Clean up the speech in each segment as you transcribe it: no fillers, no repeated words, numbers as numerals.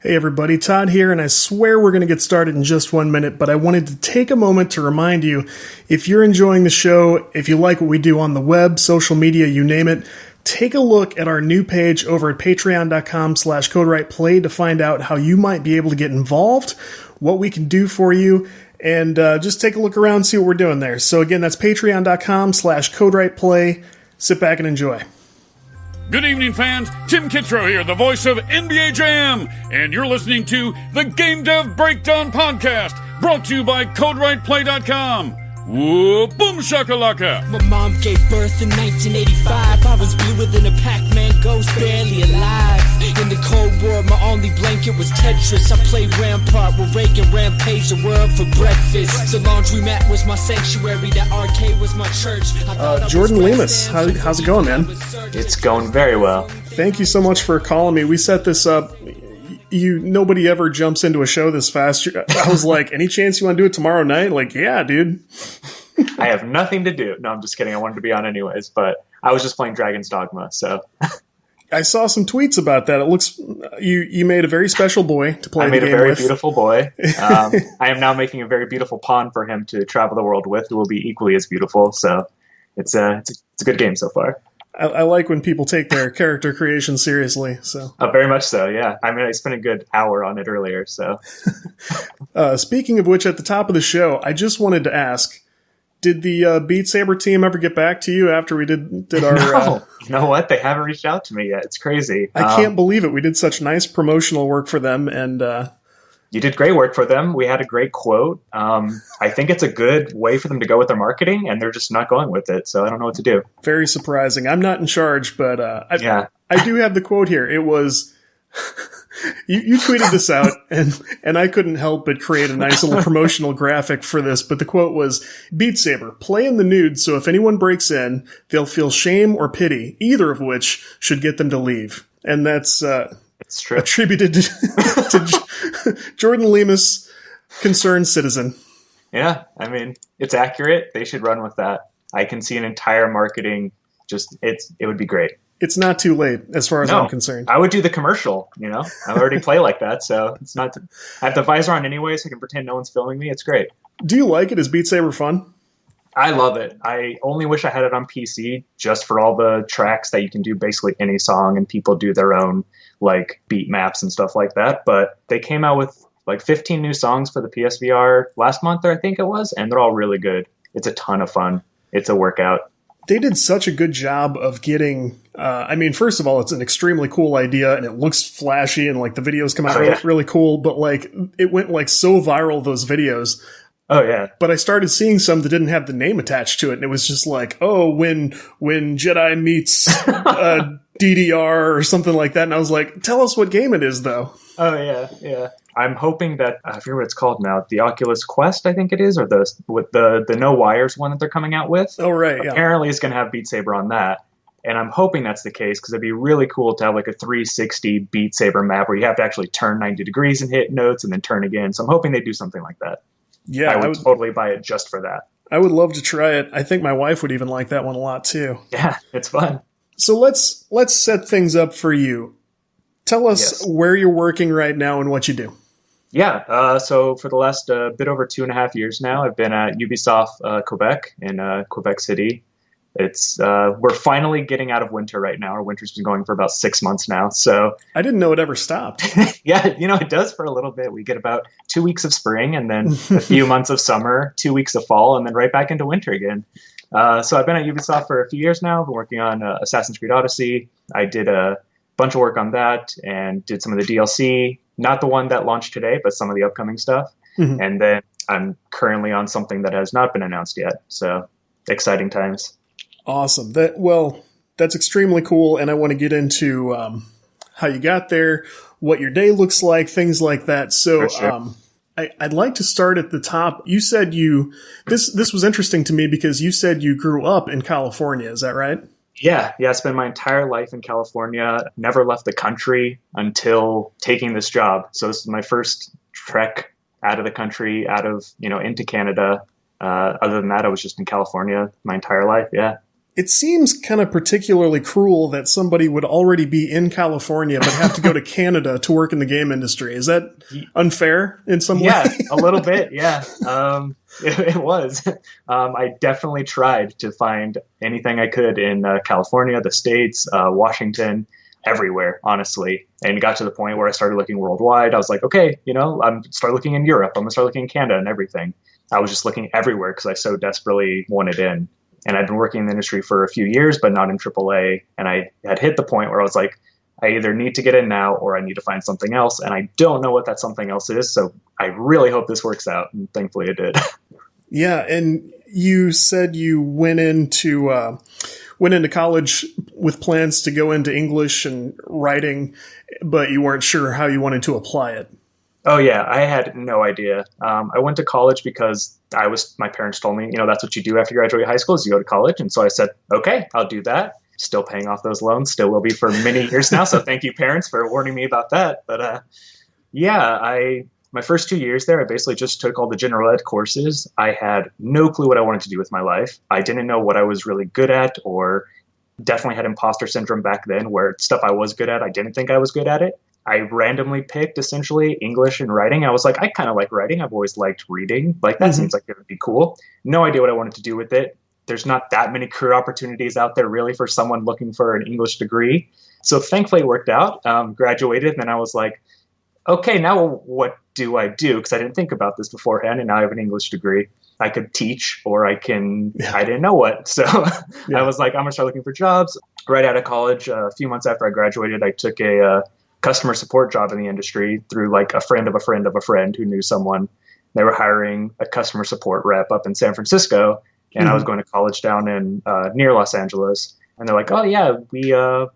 Hey everybody, Todd here, and I swear we're going to get started in just 1 minute, but I wanted to take a moment to remind you, if you're enjoying the show, if you like what we do on the web, social media, you name it, take a look at our new page over at patreon.com/CodeWritePlay to find out how you might be able to get involved, what we can do for you, and just take a look around, see what we're doing there. So again, that's patreon.com/CodeWritePlay. Sit back and enjoy. Good evening, fans. Tim Kitzrow here, the voice of NBA Jam, and you're listening to the Game Dev Breakdown Podcast, brought to you by CodeWritePlay.com. Whoa, boom shakalaka. My mom gave birth in 1985. I was bluer than a Pac-Man ghost, barely alive. In the Cold War, my only blanket was Tetris. I played Rampart with Reagan, rampaged the world for breakfast. The laundromat was my sanctuary, the arcade was my church. Jordan Lemos, how's it going, man? It's going very well. Thank you so much for calling me. We set this up. Nobody ever jumps into a show this fast. I was like, any chance you want to do it tomorrow night? Like, yeah, dude. I have nothing to do. No, I'm just kidding. I wanted to be on anyways, but I was just playing Dragon's Dogma, so. I saw some tweets about that. It looks, you made a very special boy to play the game with. I made a very beautiful boy. I am now making a very beautiful pawn for him to travel the world with, who will be equally as beautiful, so it's a good game so far. I like when people take their character creation seriously. So very much so, yeah. I mean, I spent a good hour on it earlier. So, speaking of which, at the top of the show, I just wanted to ask: did the Beat Saber team ever get back to you after we did our? No. You know what? They haven't reached out to me yet. It's crazy. I can't believe it. We did such nice promotional work for them, and you did great work for them. We had a great quote. I think it's a good way for them to go with their marketing, and they're just not going with it. So I don't know what to do. Very surprising. I'm not in charge, but I do have the quote here. It was, you tweeted this out, and I couldn't help but create a nice little promotional graphic for this. But the quote was, Beat Saber, play in the nude, so if anyone breaks in, they'll feel shame or pity, either of which should get them to leave. And that's it's true. Attributed to Jordan Lemos, concerned citizen. Yeah, I mean, it's accurate. They should run with that. I can see an entire marketing. It would be great. It's not too late, as far as I'm concerned. I would do the commercial. I already play like that, so it's not. I have the visor on anyway, so I can pretend no one's filming me. It's great. Do you like it? Is Beat Saber fun? I love it. I only wish I had it on PC, just for all the tracks that you can do basically any song, and people do their own like beat maps and stuff like that. But they came out with like 15 new songs for the PSVR last month, I think it was, and they're all really good. It's a ton of fun. It's a workout. They did such a good job of getting, first of all, it's an extremely cool idea, and it looks flashy, and like the videos come out really cool, but like it went like so viral, those videos. Oh, yeah. But I started seeing some that didn't have the name attached to it, and it was just like, when Jedi meets DDR or something like that, and I was like, tell us what game it is, though. Oh, yeah. I'm hoping that, I forget what it's called now, the Oculus Quest, I think it is, or the No Wires one that they're coming out with. Oh, right, yeah. Apparently it's going to have Beat Saber on that, and I'm hoping that's the case, because it'd be really cool to have like a 360 Beat Saber map where you have to actually turn 90 degrees and hit notes and then turn again, so I'm hoping they do something like that. Yeah, I would totally buy it just for that. I would love to try it. I think my wife would even like that one a lot, too. Yeah, it's fun. So let's set things up for you. Tell us where you're working right now and what you do. Yeah, so for the last bit over 2.5 years now, I've been at Ubisoft Quebec in Quebec City. It's we're finally getting out of winter right now. Our winter's been going for about 6 months now. So I didn't know it ever stopped. Yeah, it does for a little bit. We get about 2 weeks of spring, and then a few months of summer, 2 weeks of fall, and then right back into winter again. So I've been at Ubisoft for a few years now. I've been working on Assassin's Creed Odyssey. I did a bunch of work on that and did some of the DLC. Not the one that launched today, but some of the upcoming stuff. Mm-hmm. And then I'm currently on something that has not been announced yet. So exciting times. Awesome. That's extremely cool, and I want to get into how you got there, what your day looks like, things like that. So sure. I'd like to start at the top. You said this was interesting to me because you said you grew up in California. Is that right? Yeah. I spent my entire life in California, never left the country until taking this job. So this is my first trek out of the country, into Canada. Other than that, I was just in California my entire life. Yeah. It seems kind of particularly cruel that somebody would already be in California but have to go to Canada to work in the game industry. Is that unfair in some way? Yeah, a little bit. Yeah, it was. I definitely tried to find anything I could in California, the States, Washington, everywhere, honestly. And it got to the point where I started looking worldwide. I was like, okay, I'm start looking in Europe. I'm going to start looking in Canada and everything. I was just looking everywhere because I so desperately wanted in. And I'd been working in the industry for a few years, but not in AAA. And I had hit the point where I was like, I either need to get in now or I need to find something else. And I don't know what that something else is. So I really hope this works out. And thankfully it did. Yeah. And you said you went into college with plans to go into English and writing, but you weren't sure how you wanted to apply it. Oh, yeah. I had no idea. I went to college because my parents told me, that's what you do after you graduate high school is you go to college. And so I said, okay, I'll do that. Still paying off those loans, still will be for many years now. So thank you, parents, for warning me about that. But my first 2 years there, I basically just took all the general ed courses. I had no clue what I wanted to do with my life. I didn't know what I was really good at, or definitely had imposter syndrome back then where stuff I was good at, I didn't think I was good at it. I randomly picked essentially English and writing. I was like, I kind of like writing. I've always liked reading. Like that seems like it would be cool. No idea what I wanted to do with it. There's not that many career opportunities out there really for someone looking for an English degree. So thankfully it worked out. Graduated, and then I was like, okay, now what do I do? Because I didn't think about this beforehand, and now I have an English degree. I could teach, or I didn't know what. So I was like, I'm going to start looking for jobs. Right out of college, a few months after I graduated, I took a customer support job in the industry through like a friend of a friend of a friend who knew someone. They were hiring a customer support rep up in San Francisco, and I was going to college down in near Los Angeles. And they're like, oh, yeah, we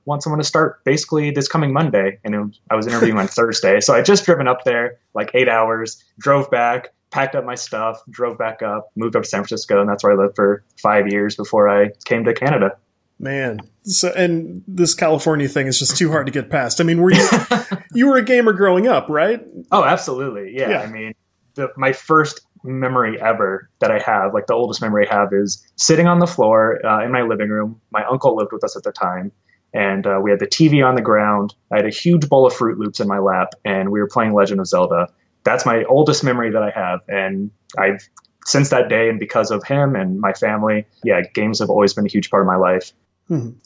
want someone to start basically this coming Monday. And I was interviewing on Thursday. So I just driven up there like 8 hours, drove back, packed up my stuff, drove back up, moved up to San Francisco. And that's where I lived for 5 years before I came to Canada. Man, so and this California thing is just too hard to get past. I mean, you were a gamer growing up, right? Oh, absolutely. Yeah. I mean, my first memory ever that I have, like the oldest memory I have, is sitting on the floor in my living room. My uncle lived with us at the time, and we had the TV on the ground. I had a huge bowl of Fruit Loops in my lap, and we were playing Legend of Zelda. That's my oldest memory that I have, and I've since that day, and because of him and my family, games have always been a huge part of my life.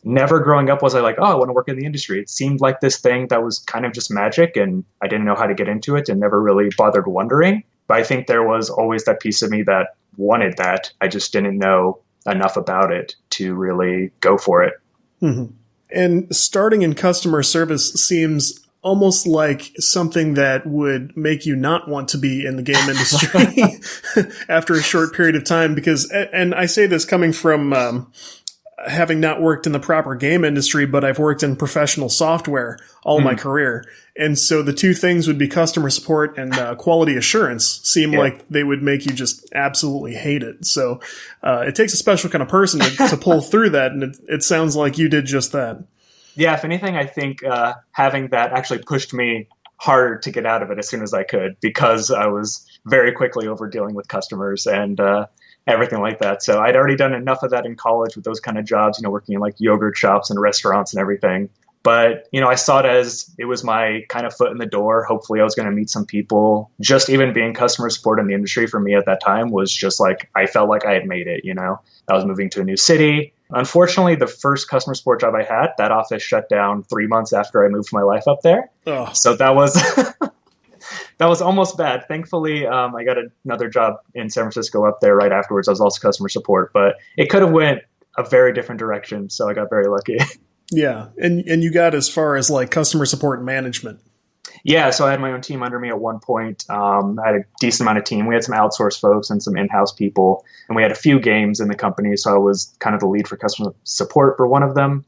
Never growing up was I like, oh, I want to work in the industry. It seemed like this thing that was kind of just magic, and I didn't know how to get into it and never really bothered wondering. But I think there was always that piece of me that wanted that. I just didn't know enough about it to really go for it. And starting in customer service seems almost like something that would make you not want to be in the game industry after a short period of time. Because, and I say this coming from having not worked in the proper game industry, but I've worked in professional software all my career. And so the two things would be customer support and quality assurance seem like they would make you just absolutely hate it. So it takes a special kind of person to pull through that. And it sounds like you did just that. Yeah, if anything, I think having that actually pushed me harder to get out of it as soon as I could, because I was very quickly over dealing with customers and everything like that. So I'd already done enough of that in college with those kind of jobs, working in like yogurt shops and restaurants and everything. But, I saw it as it was my kind of foot in the door. Hopefully I was going to meet some people. Just even being customer support in the industry for me at that time was just like, I felt like I had made it, I was moving to a new city. Unfortunately, the first customer support job I had, that office shut down 3 months after I moved my life up there. Oh. So that was that was almost bad. Thankfully, I got another job in San Francisco up there right afterwards. I was also customer support, but it could have went a very different direction. So I got very lucky. Yeah. And you got as far as like customer support management. Yeah. So I had my own team under me at one point. I had a decent amount of team. We had some outsourced folks and some in-house people, and we had a few games in the company. So I was kind of the lead for customer support for one of them.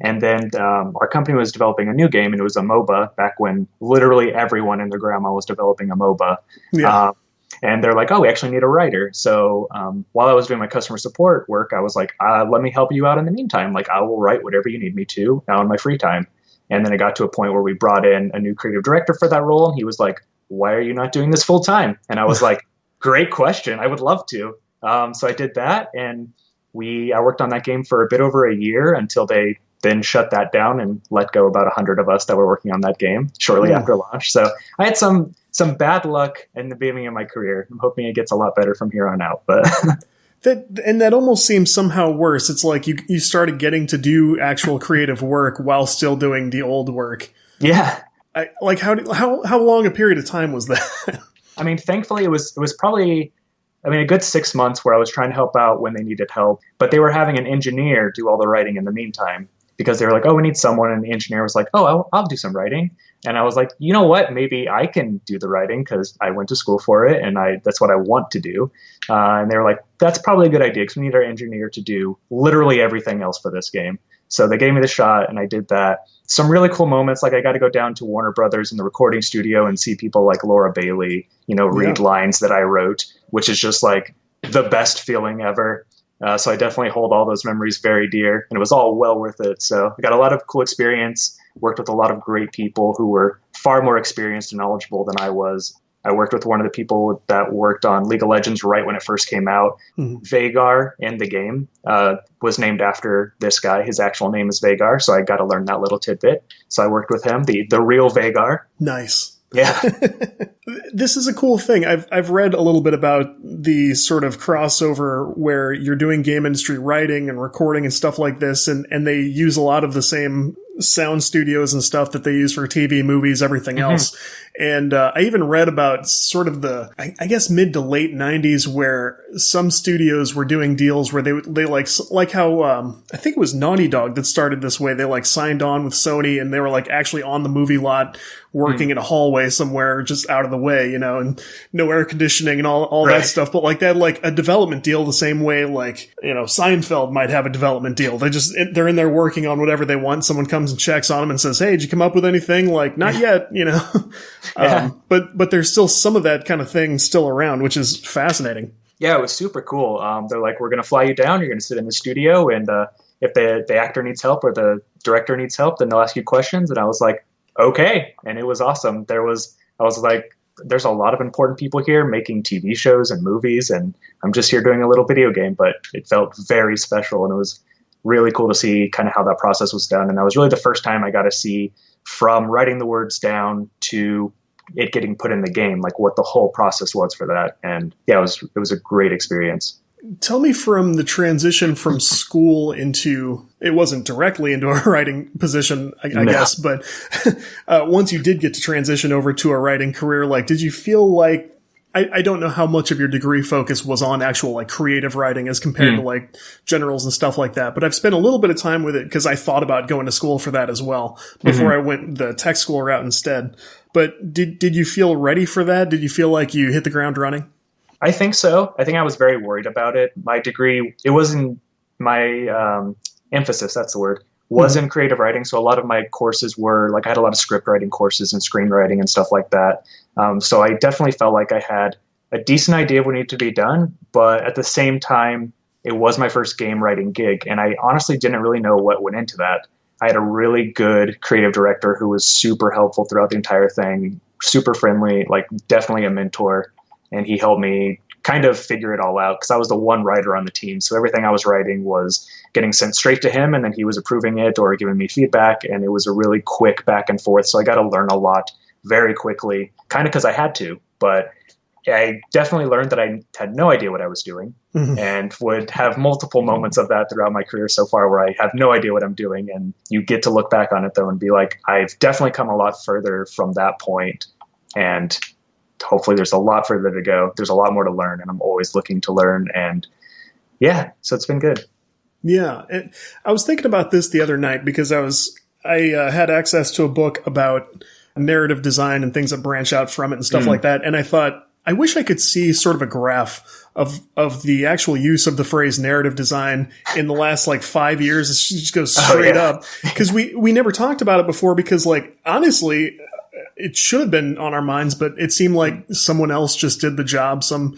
And then our company was developing a new game, and it was a MOBA back when literally everyone and their grandma was developing a MOBA. Yeah. And they're like, oh, we actually need a writer. So while I was doing my customer support work, I was like, let me help you out in the meantime. Like, I will write whatever you need me to now in my free time. And then it got to a point where we brought in a new creative director for that role. And he was like, why are you not doing this full time? And I was like, great question. I would love to. So I did that. And I worked on that game for a bit over a year until they then shut that down and let go about 100 of us that were working on that game shortly after launch. So I had some bad luck in the beginning of my career. I'm hoping it gets a lot better from here on out. But that almost seems somehow worse. It's like you started getting to do actual creative work while still doing the old work. Yeah. How long a period of time was that? I mean, thankfully it was probably, a good 6 months where I was trying to help out when they needed help, but they were having an engineer do all the writing in the meantime because they were like, oh, we need someone. And the engineer was like, oh, I'll do some writing. And I was like, you know what, maybe I can do the writing because I went to school for it and that's what I want to do. And they were like, that's probably a good idea because we need our engineer to do literally everything else for this game. So they gave me the shot and I did that. Some really cool moments, like I got to go down to Warner Brothers in the recording studio and see people like Laura Bailey, read lines that I wrote, which is just like the best feeling ever. So I definitely hold all those memories very dear, and it was all well worth it. So I got a lot of cool experience, worked with a lot of great people who were far more experienced and knowledgeable than I was. I worked with one of the people that worked on League of Legends right when it first came out. Mm-hmm. Vhagar in the game was named after this guy. His actual name is Vhagar, so I got to learn that little tidbit. So I worked with him, the real Vhagar. Nice. Yeah. This is a cool thing. I've read a little bit about the sort of crossover where you're doing game industry writing and recording and stuff like this, and they use a lot of the same sound studios and stuff that they use for TV, movies, everything else. And I even read about sort of I guess mid to late 90s where some studios were doing deals where they like how I think it was Naughty Dog that started this way. They like signed on with Sony and they were like actually on the movie lot working in a hallway somewhere just out of the way, and no air conditioning and all that stuff. But like that, like a development deal the same way, like, Seinfeld might have a development deal. They're in there working on whatever they want. Someone comes and checks on them and says, hey, did you come up with anything? Like, not yet, but there's still some of that kind of thing still around, which is fascinating. Yeah, it was super cool. They're like, we're going to fly you down. You're going to sit in the studio. And if the actor needs help or the director needs help, then they'll ask you questions. And I was like, okay. And it was awesome. I was like, there's a lot of important people here making TV shows and movies. And I'm just here doing a little video game, but it felt very special. And it was really cool to see kind of how that process was done. And that was really the first time I got to see from writing the words down to it getting put in the game, like what the whole process was for that. And yeah, it was a great experience. Tell me from the transition from school into, it wasn't directly into a writing position, I guess, but once you did get to transition over to a writing career, like, did you feel like, I don't know how much of your degree focus was on actual like creative writing as compared to like generals and stuff like that. But I've spent a little bit of time with it because I thought about going to school for that as well before I went the tech school route instead. But did you feel ready for that? Did you feel like you hit the ground running? I think so. I think I was very worried about it. My degree, it wasn't my emphasis, that's the word, was in creative writing. So a lot of my courses were like, I had a lot of script writing courses and screenwriting and stuff like that. So I definitely felt like I had a decent idea of what needed to be done. But at the same time, it was my first game writing gig. And I honestly didn't really know what went into that. I had a really good creative director who was super helpful throughout the entire thing, super friendly, like definitely a mentor. And he helped me kind of figure it all out because I was the one writer on the team. So everything I was writing was getting sent straight to him and then he was approving it or giving me feedback. And it was a really quick back and forth. So I got to learn a lot very quickly, kind of because I had to. But I definitely learned that I had no idea what I was doing and would have multiple moments of that throughout my career so far where I have no idea what I'm doing. And you get to look back on it, though, and be like, I've definitely come a lot further from that point. And hopefully there's a lot further to go. There's a lot more to learn, and I'm always looking to learn. And yeah, so it's been good. Yeah. And I was thinking about this the other night because I had access to a book about narrative design and things that branch out from it and stuff like that. And I thought, I wish I could see sort of a graph of the actual use of the phrase narrative design in the last like 5 years. It just goes straight up. Because we never talked about it before because, like, honestly, it should have been on our minds, but it seemed like someone else just did the job. Some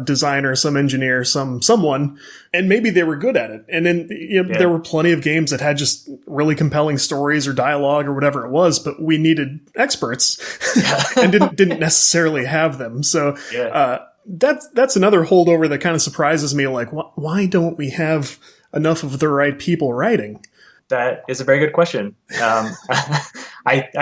designer, some engineer, someone, and maybe they were good at it. And then there were plenty of games that had just really compelling stories or dialogue or whatever it was, but we needed experts and didn't necessarily have them. So, That's another holdover that kind of surprises me. Like, why don't we have enough of the right people writing? That is a very good question. I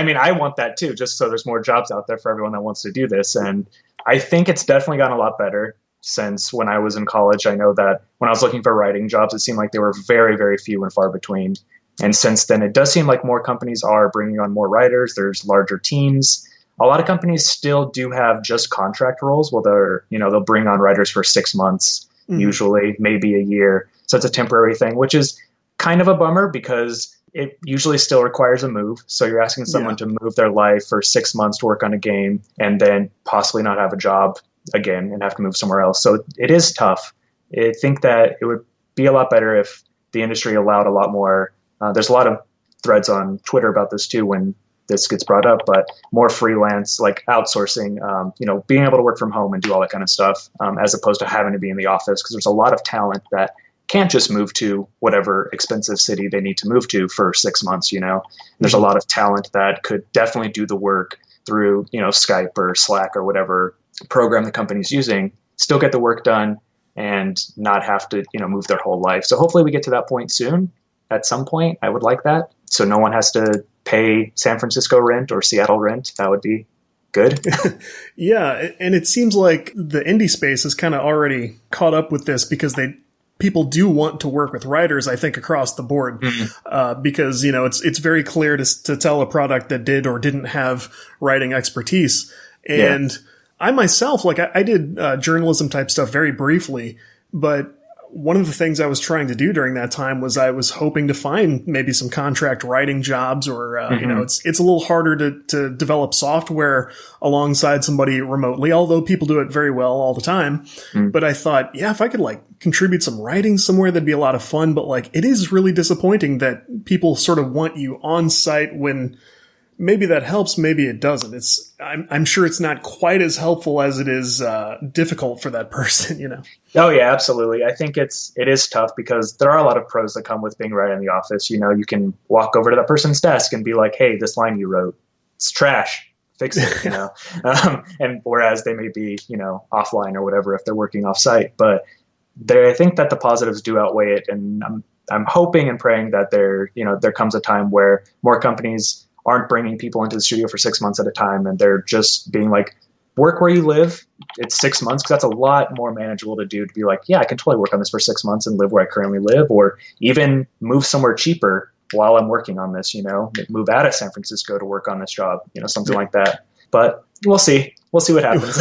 mean, I want that too, just so there's more jobs out there for everyone that wants to do this. And I think it's definitely gotten a lot better since when I was in college. I know that when I was looking for writing jobs, it seemed like they were very, very few and far between. And since then, it does seem like more companies are bringing on more writers. There's larger teams. A lot of companies still do have just contract roles. Well, they'll bring on writers for 6 months, usually, maybe a year. So it's a temporary thing, which is kind of a bummer because it usually still requires a move. So you're asking someone to move their life for 6 months to work on a game and then possibly not have a job again and have to move somewhere else. So it is tough. I think that it would be a lot better if the industry allowed a lot more. There's a lot of threads on Twitter about this too when this gets brought up, but more freelance, like outsourcing, being able to work from home and do all that kind of stuff, as opposed to having to be in the office, because there's a lot of talent that can't just move to whatever expensive city they need to move to for 6 months. There's a lot of talent that could definitely do the work through, Skype or Slack or whatever program the company's using, still get the work done and not have to, move their whole life. So hopefully we get to that point soon. At some point, I would like that. So no one has to pay San Francisco rent or Seattle rent. That would be good. Yeah. And it seems like the indie space is kind of already caught up with this because people do want to work with writers, I think, across the board, because, it's very clear to tell a product that did or didn't have writing expertise. And I myself, I did journalism type stuff very briefly, but one of the things I was trying to do during that time was I was hoping to find maybe some contract writing jobs or, it's a little harder to develop software alongside somebody remotely, although people do it very well all the time. But I thought, if I could contribute some writing somewhere, that'd be a lot of fun. But it is really disappointing that people sort of want you on site when maybe that helps, maybe it doesn't. I'm sure it's not quite as helpful as it is difficult for that person, Oh yeah, absolutely. I think it is tough because there are a lot of pros that come with being right in the office. You can walk over to that person's desk and be like, "Hey, this line you wrote, it's trash. Fix it." And whereas they may be, offline or whatever if they're working off site, but I think that the positives do outweigh it, and I'm hoping and praying that there comes a time where more companies aren't bringing people into the studio for 6 months at a time, and they're just being like, work where you live. It's 6 months, because that's a lot more manageable to do, to be like, I can totally work on this for 6 months and live where I currently live, or even move somewhere cheaper while I'm working on this, move out of San Francisco to work on this job, something like that. But we'll see. We'll see what happens.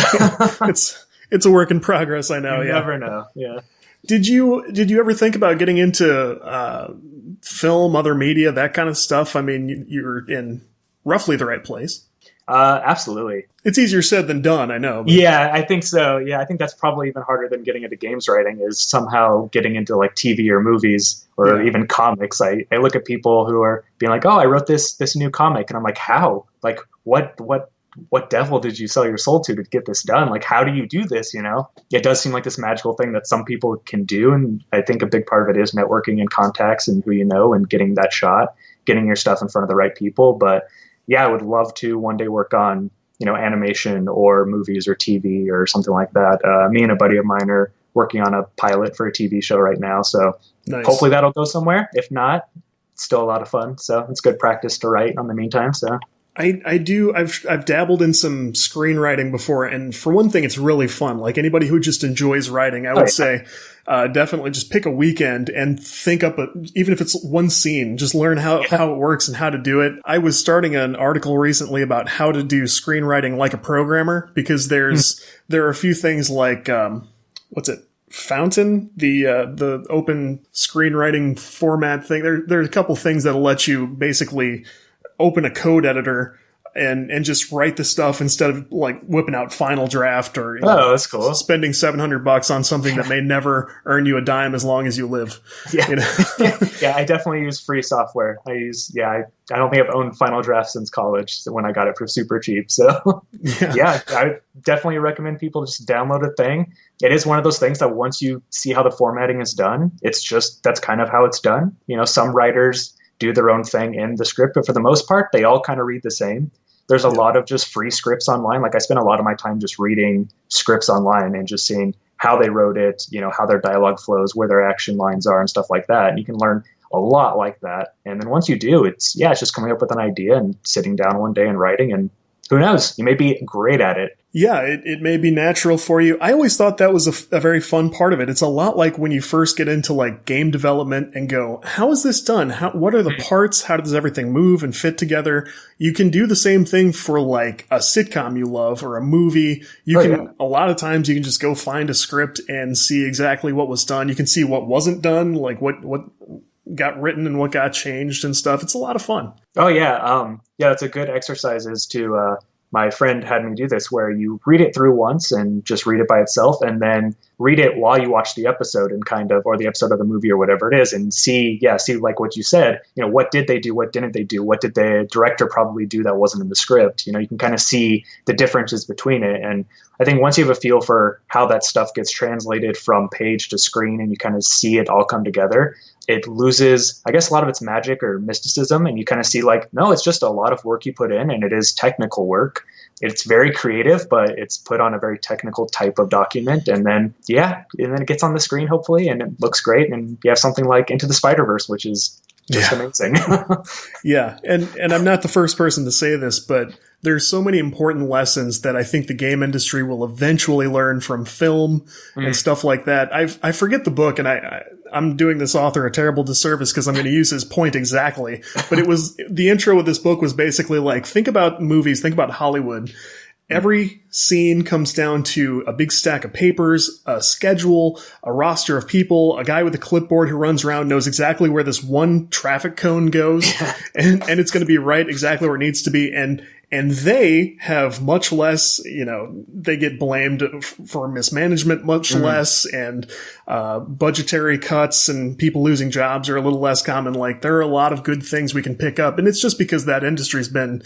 It's a work in progress, I know. You never know. Yeah. Did you ever think about getting into film, other media, that kind of stuff? I mean, you're in roughly the right place. Absolutely. It's easier said than done, I know. But. Yeah, I think so. Yeah, I think that's probably even harder than getting into games writing, is somehow getting into TV or movies or even comics. I look at people who are being like, "Oh, I wrote this new comic," and I'm like, "How? What devil did you sell your soul to get this done? How do you do this?" It does seem like this magical thing that some people can do. And I think a big part of it is networking and contacts and who and getting that shot, getting your stuff in front of the right people. But I would love to one day work on, animation or movies or TV or something like that. Me and a buddy of mine are working on a pilot for a TV show right now. So Hopefully that'll go somewhere. If not, it's still a lot of fun. So it's good practice to write on the meantime. So. I've dabbled in some screenwriting before, and for one thing, it's really fun. Anybody who just enjoys writing, I would say, definitely just pick a weekend and think up even if it's one scene, just learn how it works and how to do it. I was starting an article recently about how to do screenwriting like a programmer, because there are a few things like, Fountain, the open screenwriting format thing. There are a couple things that'll let you basically open a code editor and just write the stuff instead of whipping out Final Draft or that's cool. Spending $700 on something that may never earn you a dime as long as you live. Yeah, yeah. I definitely use free software. I don't think I've owned Final Draft since college, when I got it for super cheap. So I definitely recommend people just download a thing. It is one of those things that once you see how the formatting is done, that's kind of how it's done. Some writers do their own thing in the script, but for the most part, they all kind of read the same. there's a lot of just free scripts online. Like I spend a lot of my time just reading scripts online and just seeing how they wrote it, how their dialogue flows, where their action lines are and stuff like that. And you can learn a lot like that. And then once you do, it's just coming up with an idea and sitting down one day and writing, and who knows, you may be great at it. Yeah, it may be natural for you. I always thought that was a very fun part of it. It's a lot like when you first get into like game development and go, how is this done? What are the parts? How does everything move and fit together? You can do the same thing for like a sitcom you love or a movie. A lot of times you can just go find a script and see exactly what was done. You can see what wasn't done, like what got written and what got changed and stuff. It's a lot of fun. Oh yeah. It's a good exercise is to, my friend had me do this where you read it through once and just read it by itself and then read it while you watch the episode and or the episode of the movie or whatever it is and see like what you said, what did they do? What didn't they do? What did the director probably do that wasn't in the script? You can kind of see the differences between it. And I think once you have a feel for how that stuff gets translated from page to screen and you kind of see it all come together, it loses, I guess, a lot of its magic or mysticism. And you kind of see like, no, it's just a lot of work you put in and it is technical work. It's very creative, but it's put on a very technical type of document. And then, it gets on the screen, hopefully, and it looks great. And you have something like Into the Spider-Verse, which is just amazing. Yeah. And I'm not the first person to say this, but there's so many important lessons that I think the game industry will eventually learn from film and stuff like that. I forget the book, and I'm doing this author a terrible disservice because I'm going to use his point exactly. But the intro of this book was basically like, think about movies, think about Hollywood. Every scene comes down to a big stack of papers, a schedule, a roster of people, a guy with a clipboard who runs around, knows exactly where this one traffic cone goes, and it's going to be right exactly where it needs to be. And they have much less, they get blamed for mismanagement much less, and budgetary cuts and people losing jobs are a little less common. Like, there are a lot of good things we can pick up, and it's just because that industry's been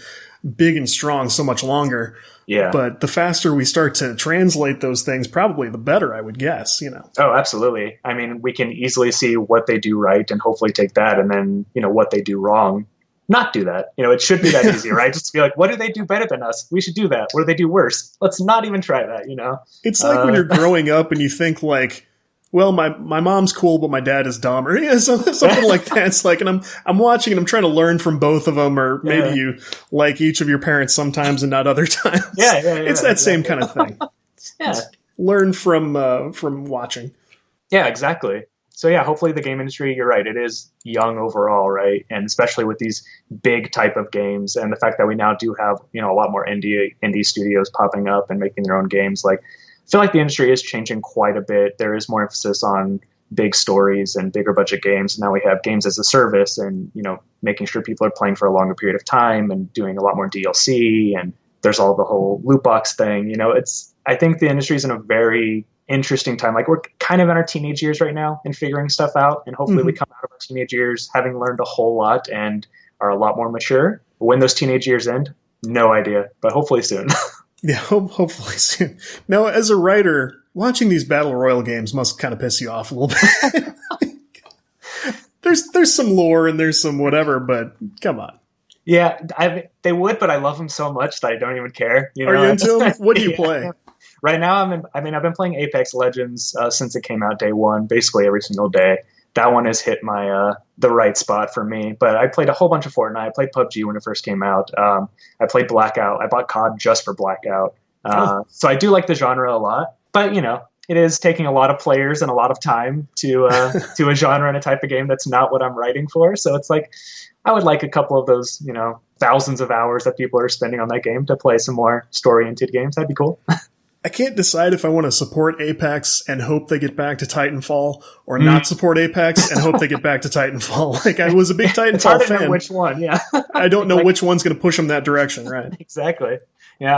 big and strong so much longer. Yeah. But the faster we start to translate those things, probably the better, I would guess, Oh, absolutely. I mean, we can easily see what they do right and hopefully take that, and then, what they do wrong. Not do that. It should be that easy, right? Just to be like, what do they do better than us? We should do that. What do they do worse? Let's not even try that, It's like when you're growing up and you think like, well, my mom's cool, but my dad is dumb, or something like that. It's like, and I'm watching and I'm trying to learn from both of them, or maybe you like each of your parents sometimes and not other times. Yeah. It's that same kind of thing. Yeah. Learn from watching. Yeah, exactly. So yeah, hopefully the game industry, you're right, it is young overall, right? And especially with these big type of games and the fact that we now do have, a lot more indie studios popping up and making their own games. Like, I feel like the industry is changing quite a bit. There is more emphasis on big stories and bigger budget games. Now we have games as a service and, making sure people are playing for a longer period of time and doing a lot more DLC. And there's all the whole loot box thing. I think the industry is in a very interesting time. Like, we're kind of in our teenage years right now and figuring stuff out. And hopefully we come out of our teenage years having learned a whole lot and are a lot more mature. When those teenage years end, no idea, but hopefully soon. Yeah, hopefully soon. Now, as a writer, watching these battle royale games must kind of piss you off a little bit. There's some lore and there's some whatever, but come on. Yeah, they would, but I love them so much that I don't even care. Are you into them? What do you play? Right now, I've been playing Apex Legends since it came out day one, basically every single day. That one has hit my the right spot for me. But I played a whole bunch of Fortnite. I played PUBG when it first came out. I played Blackout. I bought COD just for Blackout. So I do like the genre a lot. But, it is taking a lot of players and a lot of time to a genre and a type of game that's not what I'm writing for. So it's like, I would like a couple of those, thousands of hours that people are spending on that game to play some more story-oriented games. That'd be cool. I can't decide if I want to support Apex and hope they get back to Titanfall, or not support Apex and hope they get back to Titanfall. Like, I was a big Titanfall it's hard fan. To know which one, yeah. I don't know which one's going to push them that direction, right? Exactly. Yeah,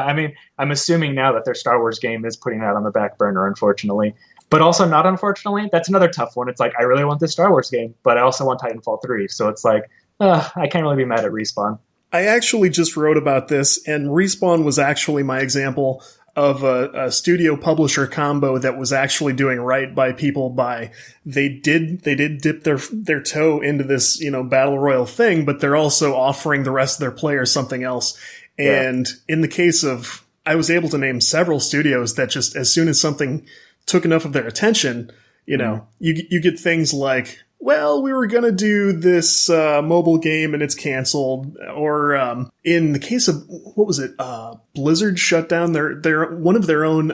I'm assuming now that their Star Wars game is putting that on the back burner, unfortunately. But also not unfortunately, that's another tough one. It's like, I really want this Star Wars game, but I also want Titanfall 3. So it's like, I can't really be mad at Respawn. I actually just wrote about this, and Respawn was actually my example of a studio publisher combo that was actually doing right by people. They did dip their toe into this, battle royale thing, but they're also offering the rest of their players something else. And in the case of, I was able to name several studios that just, as soon as something took enough of their attention, you know, you get things like, well, we were going to do this mobile game and it's canceled. Or in the case of, what was it? Blizzard shut down their one of their own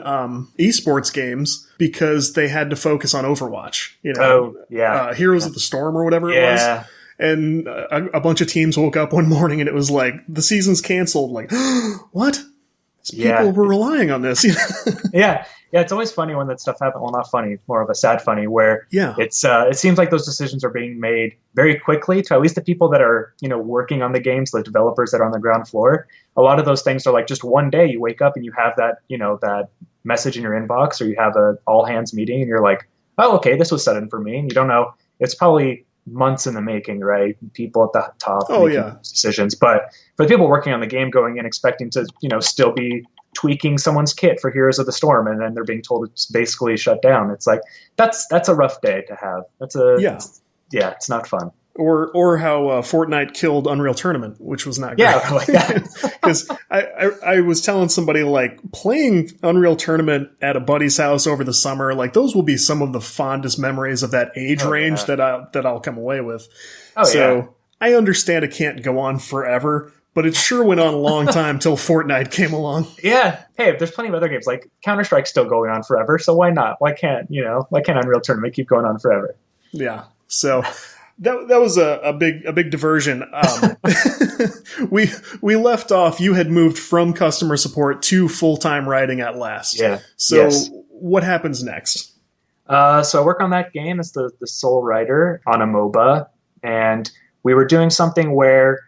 esports games because they had to focus on Overwatch. You know, Heroes of the Storm or whatever it was. And a bunch of teams woke up one morning and it was like, the season's canceled. Like, what? People were relying on this. Yeah, it's always funny when that stuff happens. Well, not funny, more of a sad funny, where it's it seems like those decisions are being made very quickly to at least the people that are, you know, working on the games, the developers that are on the ground floor. A lot of those things are like just one day you wake up and you have that, you know, that message in your inbox, or you have a all hands meeting and you're like, oh, okay, this was sudden for me. And you don't know, it's probably months in the making, right? People at the top making decisions. But for the people working on the game, going in expecting to, you know, still be tweaking someone's kit for Heroes of the Storm, and then they're being told it's basically shut down. It's like, that's a rough day to have. It's not fun. Or how Fortnite killed Unreal Tournament, which was not great. Yeah, like that. Because I was telling somebody, like, playing Unreal Tournament at a buddy's house over the summer, like, those will be some of the fondest memories of that age range that I'll come away with. I understand it can't go on forever, but it sure went on a long time till Fortnite came along. Yeah. Hey, there's plenty of other games. Like, Counter-Strike's still going on forever, so why not? Why can't Unreal Tournament keep going on forever? Yeah. So that was a big diversion. We left off. You had moved from customer support to full-time writing at last. Yeah. So what happens next? So I work on that game as the sole writer on a MOBA, and we were doing something where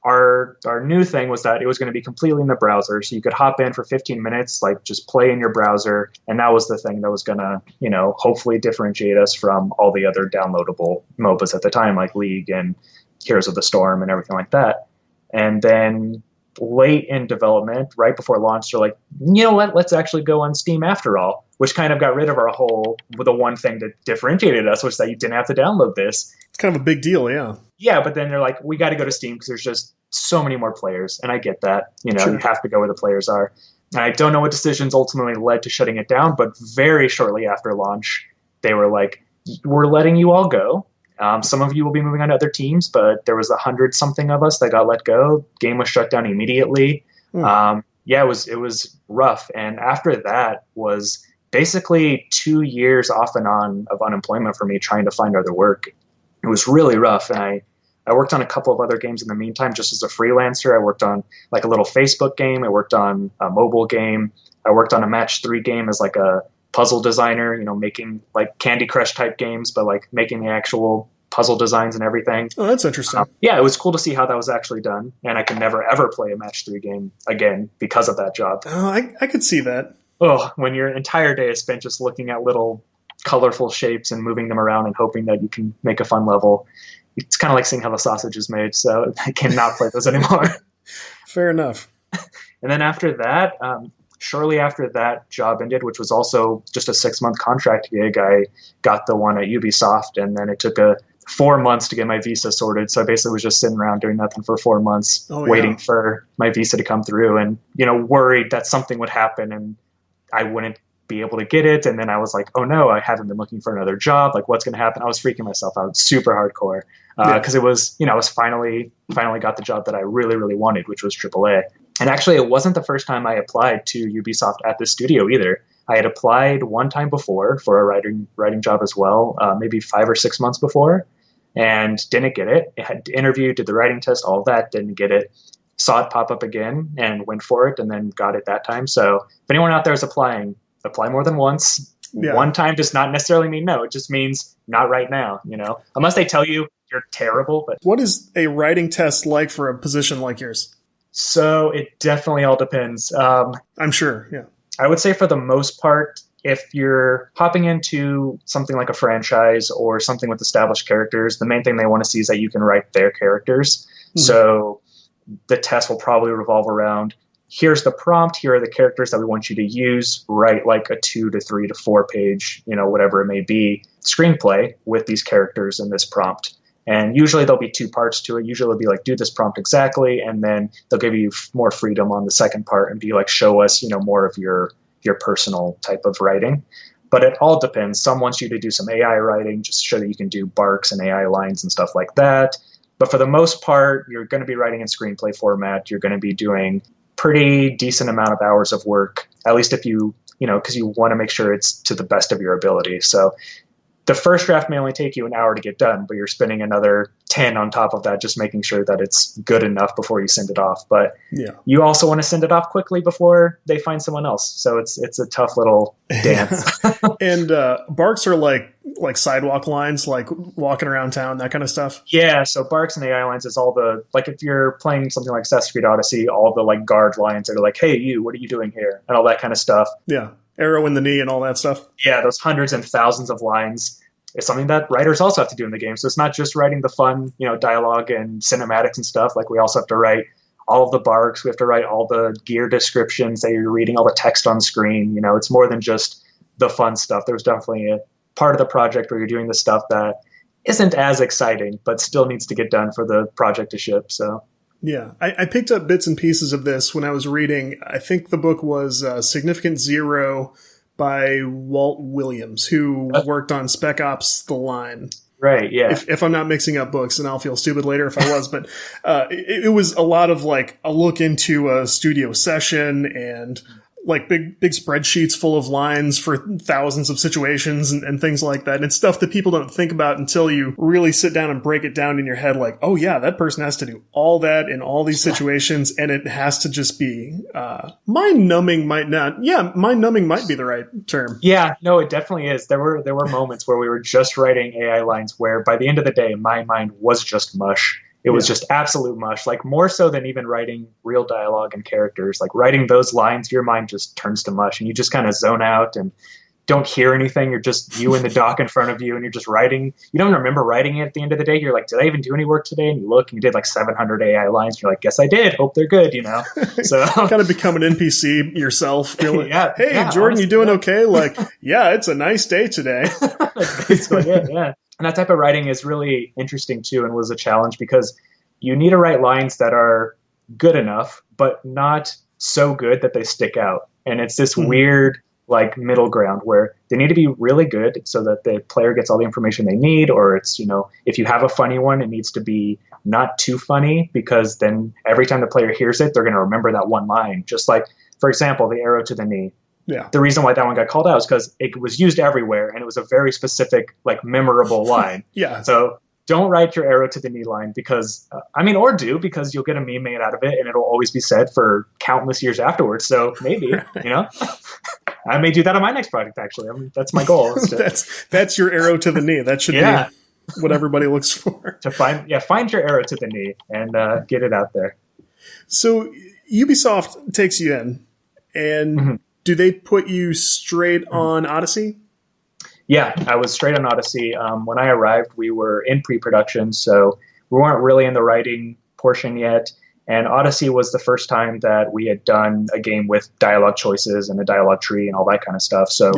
our new thing was that it was going to be completely in the browser. So you could hop in for 15 minutes, like just play in your browser. And that was the thing that was going to, you know, hopefully differentiate us from all the other downloadable MOBAs at the time, like League and Heroes of the Storm and everything like that. And then late in development, right before launch, they're like, you know what, let's actually go on Steam after all, which kind of got rid of the one thing that differentiated us, was that you didn't have to download this. It's kind of a big deal, yeah. Yeah, but then they're like, we got to go to Steam because there's just so many more players. And I get that. You know, You have to go where the players are. And I don't know what decisions ultimately led to shutting it down, but very shortly after launch, they were like, we're letting you all go. Some of you will be moving on to other teams, but there was 100-something of us that got let go. Game was shut down immediately. It was rough. And after that was basically 2 years off and on of unemployment for me trying to find other work. It was really rough. And I worked on a couple of other games in the meantime, just as a freelancer. I worked on like a little Facebook game. I worked on a mobile game. I worked on a match 3 game as like a puzzle designer, you know, making like Candy Crush type games, but like making the actual puzzle designs and everything. Oh, that's interesting. It was cool to see how that was actually done. And I could never, ever play a match 3 game again because of that job. Oh, I could see that. Oh, when your entire day is spent just looking at little colorful shapes and moving them around and hoping that you can make a fun level. It's kind of like seeing how the sausage is made. So I cannot play those anymore. Fair enough. And then after that, shortly after that job ended, which was also just a 6-month contract gig, I got the one at Ubisoft, and then it took 4 months to get my visa sorted. So I basically was just sitting around doing nothing for 4 months, waiting for my visa to come through, and, you know, worried that something would happen and I wouldn't be able to get it. And then I was like, oh no, I haven't been looking for another job. Like, what's going to happen? I was freaking myself out super hardcore because it was, you know, I was finally got the job that I really, really wanted, which was AAA. And actually, it wasn't the first time I applied to Ubisoft at the studio either. I had applied one time before for a writing job as well, maybe 5 or 6 months before, and didn't get it. I had interviewed, did the writing test, all of that, didn't get it. Saw it pop up again and went for it, and then got it that time. So if anyone out there is applying, apply more than once. Yeah. One time does not necessarily mean no. It just means not right now, you know, unless they tell you you're terrible. But what is a writing test like for a position like yours? So it definitely all depends. I'm sure. Yeah. I would say for the most part, if you're hopping into something like a franchise or something with established characters, the main thing they want to see is that you can write their characters. Mm-hmm. So the test will probably revolve around, here's the prompt, here are the characters that we want you to use, write like a 2 to 3 to 4 page, you know, whatever it may be, screenplay with these characters in this prompt. And usually there'll be 2 parts to it. Usually it'll be like, do this prompt exactly. And then they'll give you more freedom on the second part and be like, show us, more of your personal type of writing. But it all depends. Some wants you to do some AI writing, just to show that you can do barks and AI lines and stuff like that. But for the most part, you're going to be writing in screenplay format. You're going to be doing pretty decent amount of hours of work, at least if you, because you want to make sure it's to the best of your ability. So the first draft may only take you an hour to get done, but you're spending another 10 on top of that, just making sure that it's good enough before you send it off. But you also want to send it off quickly before they find someone else. So it's a tough little dance. And barks are like sidewalk lines, like walking around town, that kind of stuff. Yeah. So barks and AI lines is all the, like if you're playing something like Assassin's Creed Odyssey, all the like guard lines that are like, hey, you, what are you doing here? And all that kind of stuff. Yeah. Arrow in the knee and all that stuff. Yeah, those hundreds and thousands of lines is something that writers also have to do in the game. So it's not just writing the fun, dialogue and cinematics and stuff. Like we also have to write all of the barks. We have to write all the gear descriptions that you're reading, all the text on screen. It's more than just the fun stuff. There's definitely a part of the project where you're doing the stuff that isn't as exciting, but still needs to get done for the project to ship. So. Yeah, I picked up bits and pieces of this when I was reading. I think the book was Significant Zero by Walt Williams, who worked on Spec Ops: The Line. Right, yeah. If I'm not mixing up books, and I'll feel stupid later if I was, but it was a lot of like a look into a studio session and like big spreadsheets full of lines for thousands of situations and things like that. And it's stuff that people don't think about until you really sit down and break it down in your head. Like, oh yeah, that person has to do all that in all these situations. And it has to just be, mind-numbing might be the right term. Yeah, no, it definitely is. There were moments where we were just writing AI lines where by the end of the day, my mind was just mush. It was just absolute mush, like more so than even writing real dialogue and characters. Like writing those lines, your mind just turns to mush and you just kind of zone out and don't hear anything. You're just you and the doc in front of you and you're just writing. You don't remember writing it at the end of the day. You're like, did I even do any work today? And you look and you did like 700 AI lines. You're like, yes, I did. Hope they're good, So kind of become an NPC yourself. You're like, hey, Jordan, honestly, you doing okay? Like, yeah, it's a nice day today. Basically, yeah. And that type of writing is really interesting too, and was a challenge because you need to write lines that are good enough, but not so good that they stick out. And it's this weird like middle ground where they need to be really good so that the player gets all the information they need, or it's, if you have a funny one, it needs to be not too funny because then every time the player hears it, they're going to remember that one line. Just like, for example, the arrow to the knee. Yeah. The reason why that one got called out is because it was used everywhere and it was a very specific, like memorable line. Yeah. So don't write your arrow to the knee line because, or do, because you'll get a meme made out of it and it'll always be said for countless years afterwards. So maybe, I may do that on my next project, actually. That's my goal. That's your arrow to the knee. That should be what everybody looks for. To find your arrow to the knee and get it out there. So Ubisoft takes you in and do they put you straight on Odyssey? Yeah, I was straight on Odyssey. When I arrived, we were in pre-production, so we weren't really in the writing portion yet. And Odyssey was the first time that we had done a game with dialogue choices and a dialogue tree and all that kind of stuff. So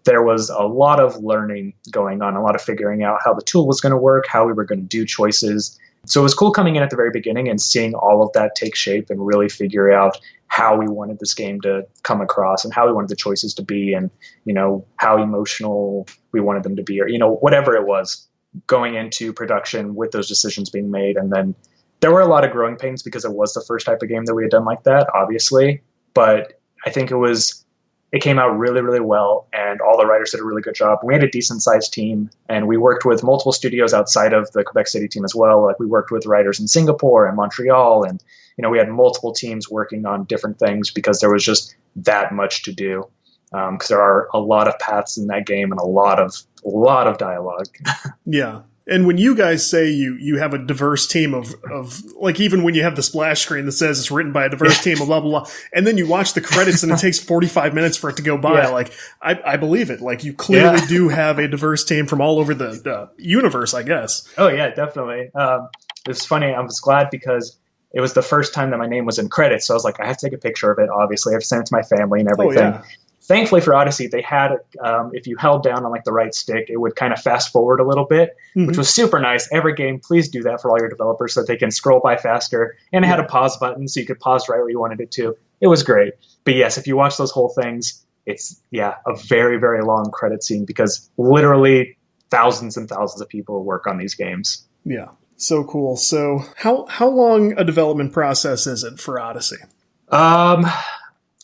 there was a lot of learning going on, a lot of figuring out how the tool was going to work, how we were going to do choices. So it was cool coming in at the very beginning and seeing all of that take shape and really figure out how we wanted this game to come across and how we wanted the choices to be and, how emotional we wanted them to be or, whatever it was going into production with those decisions being made. And then there were a lot of growing pains because it was the first type of game that we had done like that, obviously. But I think it came out really, really well, and all the writers did a really good job. We had a decent-sized team, and we worked with multiple studios outside of the Quebec City team as well. Like we worked with writers in Singapore and Montreal, and we had multiple teams working on different things because there was just that much to do. Because there are a lot of paths in that game and a lot of dialogue. Yeah. And when you guys say you have a diverse team of like, even when you have the splash screen that says it's written by a diverse team of blah, blah, blah, and then you watch the credits and it takes 45 minutes for it to go by. Like, I believe it. Like, you clearly do have a diverse team from all over the universe, I guess. Oh, yeah, definitely. It was funny. I was glad because it was the first time that my name was in credits. So I was like, I have to take a picture of it, obviously. I have to send it to my family and everything. thankfully for Odyssey, they had, if you held down on like the right stick, it would kind of fast forward a little bit, which was super nice. Every game, please do that for all your developers so that they can scroll by faster. And it had a pause button, so you could pause right where you wanted it to. It was great. But yes, if you watch those whole things, it's, a very, very long credit scene because literally thousands and thousands of people work on these games. Yeah, so cool. So how long a development process is it for Odyssey?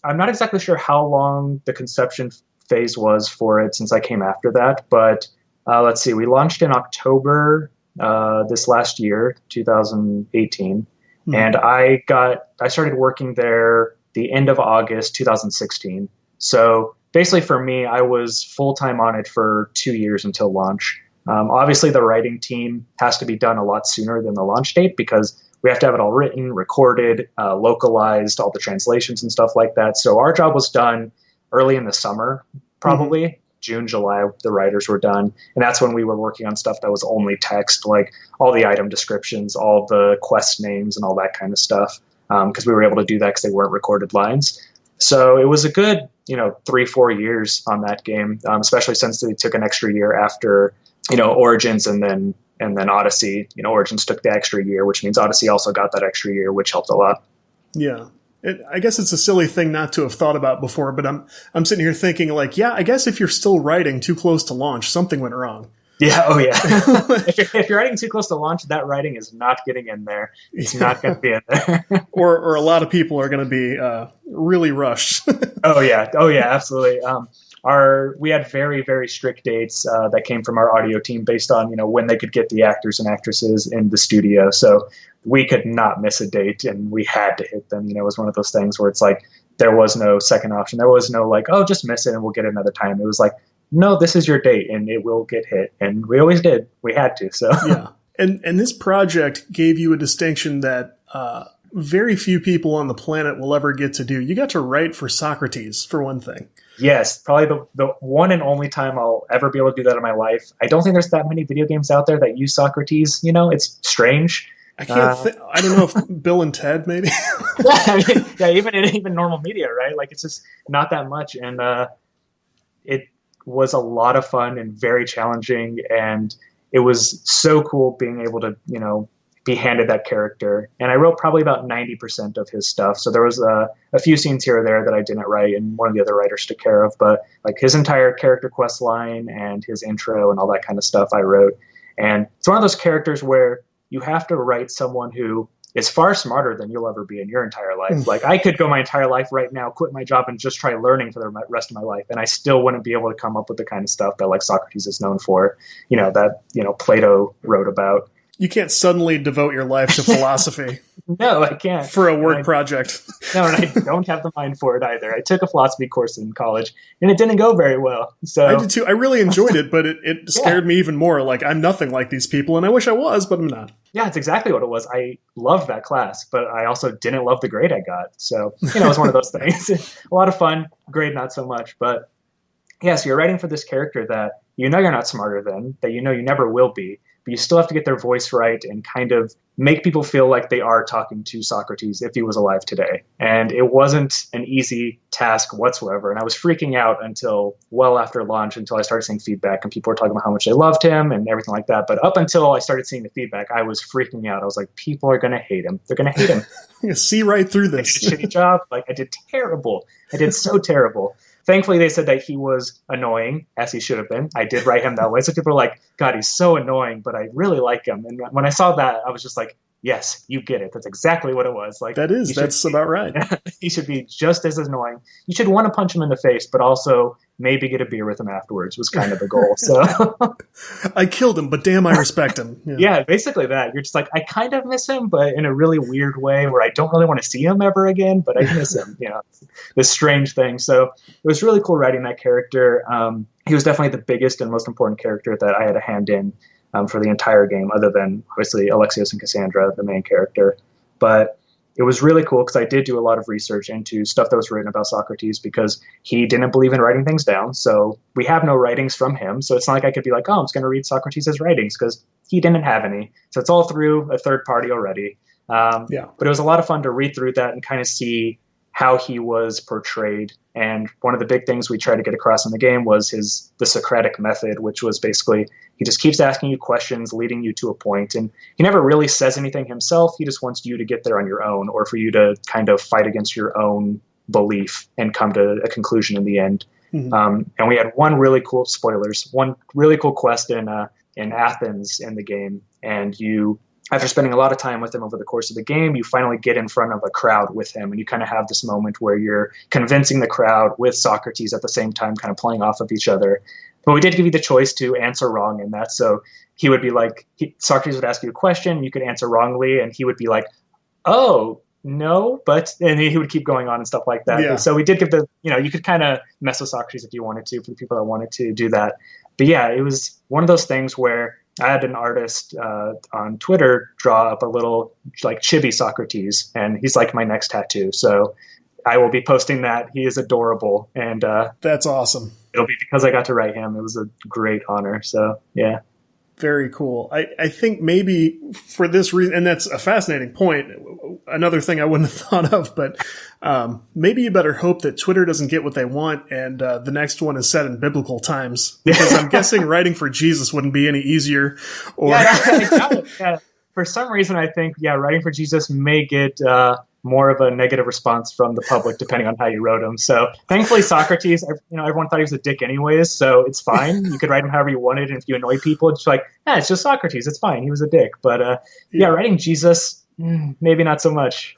I'm not exactly sure how long the conception phase was for it since I came after that, but let's see. We launched in October this last year, 2018, and I started working there the end of August 2016. So basically for me, I was full-time on it for 2 years until launch. Obviously, the writing team has to be done a lot sooner than the launch date because we have to have it all written, recorded, localized, all the translations and stuff like that. So our job was done early in the summer, probably. June, July, the writers were done. And that's when we were working on stuff that was only text, like all the item descriptions, all the quest names and all that kind of stuff, because we were able to do that because they weren't recorded lines. So it was a good, 3-4 years on that game, especially since they took an extra year after, Origins and then Odyssey. Origins took the extra year, which means Odyssey also got that extra year, which helped a lot. Yeah. I guess it's a silly thing not to have thought about before, but I'm sitting here thinking like, I guess if you're still writing too close to launch, something went wrong. Yeah. Oh, yeah. if you're writing too close to launch, that writing is not getting in there. It's not going to be in there. or a lot of people are going to be really rushed. Oh, yeah. Absolutely. We had very, very strict dates that came from our audio team based on, when they could get the actors and actresses in the studio. So we could not miss a date and we had to hit them. It was one of those things where it's like there was no second option. There was no like, oh, just miss it and we'll get it another time. It was like, no, this is your date and it will get hit. And we always did. We had to. So yeah. And this project gave you a distinction that very few people on the planet will ever get to do. You got to write for Socrates, for one thing. Yes, probably the one and only time I'll ever be able to do that in my life. I don't think there's that many video games out there that use Socrates. It's strange. I can't. I don't know if Bill and Ted maybe. Even normal media, right? Like it's just not that much, and it was a lot of fun and very challenging, and it was so cool being able to be handed that character. And I wrote probably about 90% of his stuff. So there was a few scenes here or there that I didn't write and one of the other writers took care of, but like his entire character quest line and his intro and all that kind of stuff I wrote. And it's one of those characters where you have to write someone who is far smarter than you'll ever be in your entire life. Like I could go my entire life right now, quit my job and just try learning for the rest of my life. And I still wouldn't be able to come up with the kind of stuff that like Socrates is known for, that Plato wrote about. You can't suddenly devote your life to philosophy. No, I can't. For a work project. No, and I don't have the mind for it either. I took a philosophy course in college, and it didn't go very well. So I did too. I really enjoyed it, but it scared me even more. Like, I'm nothing like these people, and I wish I was, but I'm not. Yeah, it's exactly what it was. I loved that class, but I also didn't love the grade I got. So, it was one of those things. A lot of fun, grade not so much. But, yeah, so you're writing for this character that you're not smarter than, that you never will be. But you still have to get their voice right and kind of make people feel like they are talking to Socrates if he was alive today. And it wasn't an easy task whatsoever. And I was freaking out until well after launch, until I started seeing feedback and people were talking about how much they loved him and everything like that. But up until I started seeing the feedback, I was freaking out. I was like, people are going to hate him. They're going to hate him. You see right through this. I did a shitty job. Like I did terrible. I did so terrible. Thankfully, they said that he was annoying, as he should have been. I did write him that way. So people were like, God, he's so annoying, but I really like him. And when I saw that, I was just like, yes, you get it. That's exactly what it was. Like that's about right. He should be just as annoying. You should want to punch him in the face, but also maybe get a beer with him afterwards was kind of the goal. So I killed him, but damn, I respect him. Yeah, basically that. You're just like, I kind of miss him, but in a really weird way where I don't really want to see him ever again, but I miss him. This strange thing. So it was really cool writing that character. He was definitely the biggest and most important character that I had a hand in for the entire game, other than obviously Alexios and Cassandra, the main character. But it was really cool because I did do a lot of research into stuff that was written about Socrates because he didn't believe in writing things down. So we have no writings from him. So it's not like I could be like, oh, I'm just going to read Socrates' writings because he didn't have any. So it's all through a third party already. But it was a lot of fun to read through that and kind of see how he was portrayed. And one of the big things we tried to get across in the game was the Socratic method, which was basically he just keeps asking you questions, leading you to a point. And he never really says anything himself. He just wants you to get there on your own, or for you to kind of fight against your own belief and come to a conclusion in the end. Mm-hmm. And we had one really cool quest in Athens in the game. And after spending a lot of time with him over the course of the game, you finally get in front of a crowd with him, and you kind of have this moment where you're convincing the crowd with Socrates at the same time, kind of playing off of each other. But we did give you the choice to answer wrong in that. So he would be like, Socrates would ask you a question, you could answer wrongly, and he would be like, oh, no, and he would keep going on and stuff like that. Yeah. So we did give you could kind of mess with Socrates if you wanted to, for the people that wanted to do that. But yeah, it was one of those things where I had an artist on Twitter draw up a little like chibi Socrates, and he's like my next tattoo. So I will be posting that. He is adorable, and that's awesome. It'll be because I got to write him. It was a great honor. So yeah. Very cool. I think maybe for this reason, and that's a fascinating point, another thing I wouldn't have thought of, but maybe you better hope that Twitter doesn't get what they want and the next one is set in biblical times. Because I'm guessing writing for Jesus wouldn't be any easier. For some reason, I think, writing for Jesus may get more of a negative response from the public, depending on how you wrote him. So thankfully, Socrates, everyone thought he was a dick anyways, so it's fine. You could write him however you wanted, and if you annoy people, it's like, it's just Socrates, it's fine. He was a dick. But writing Jesus, maybe not so much.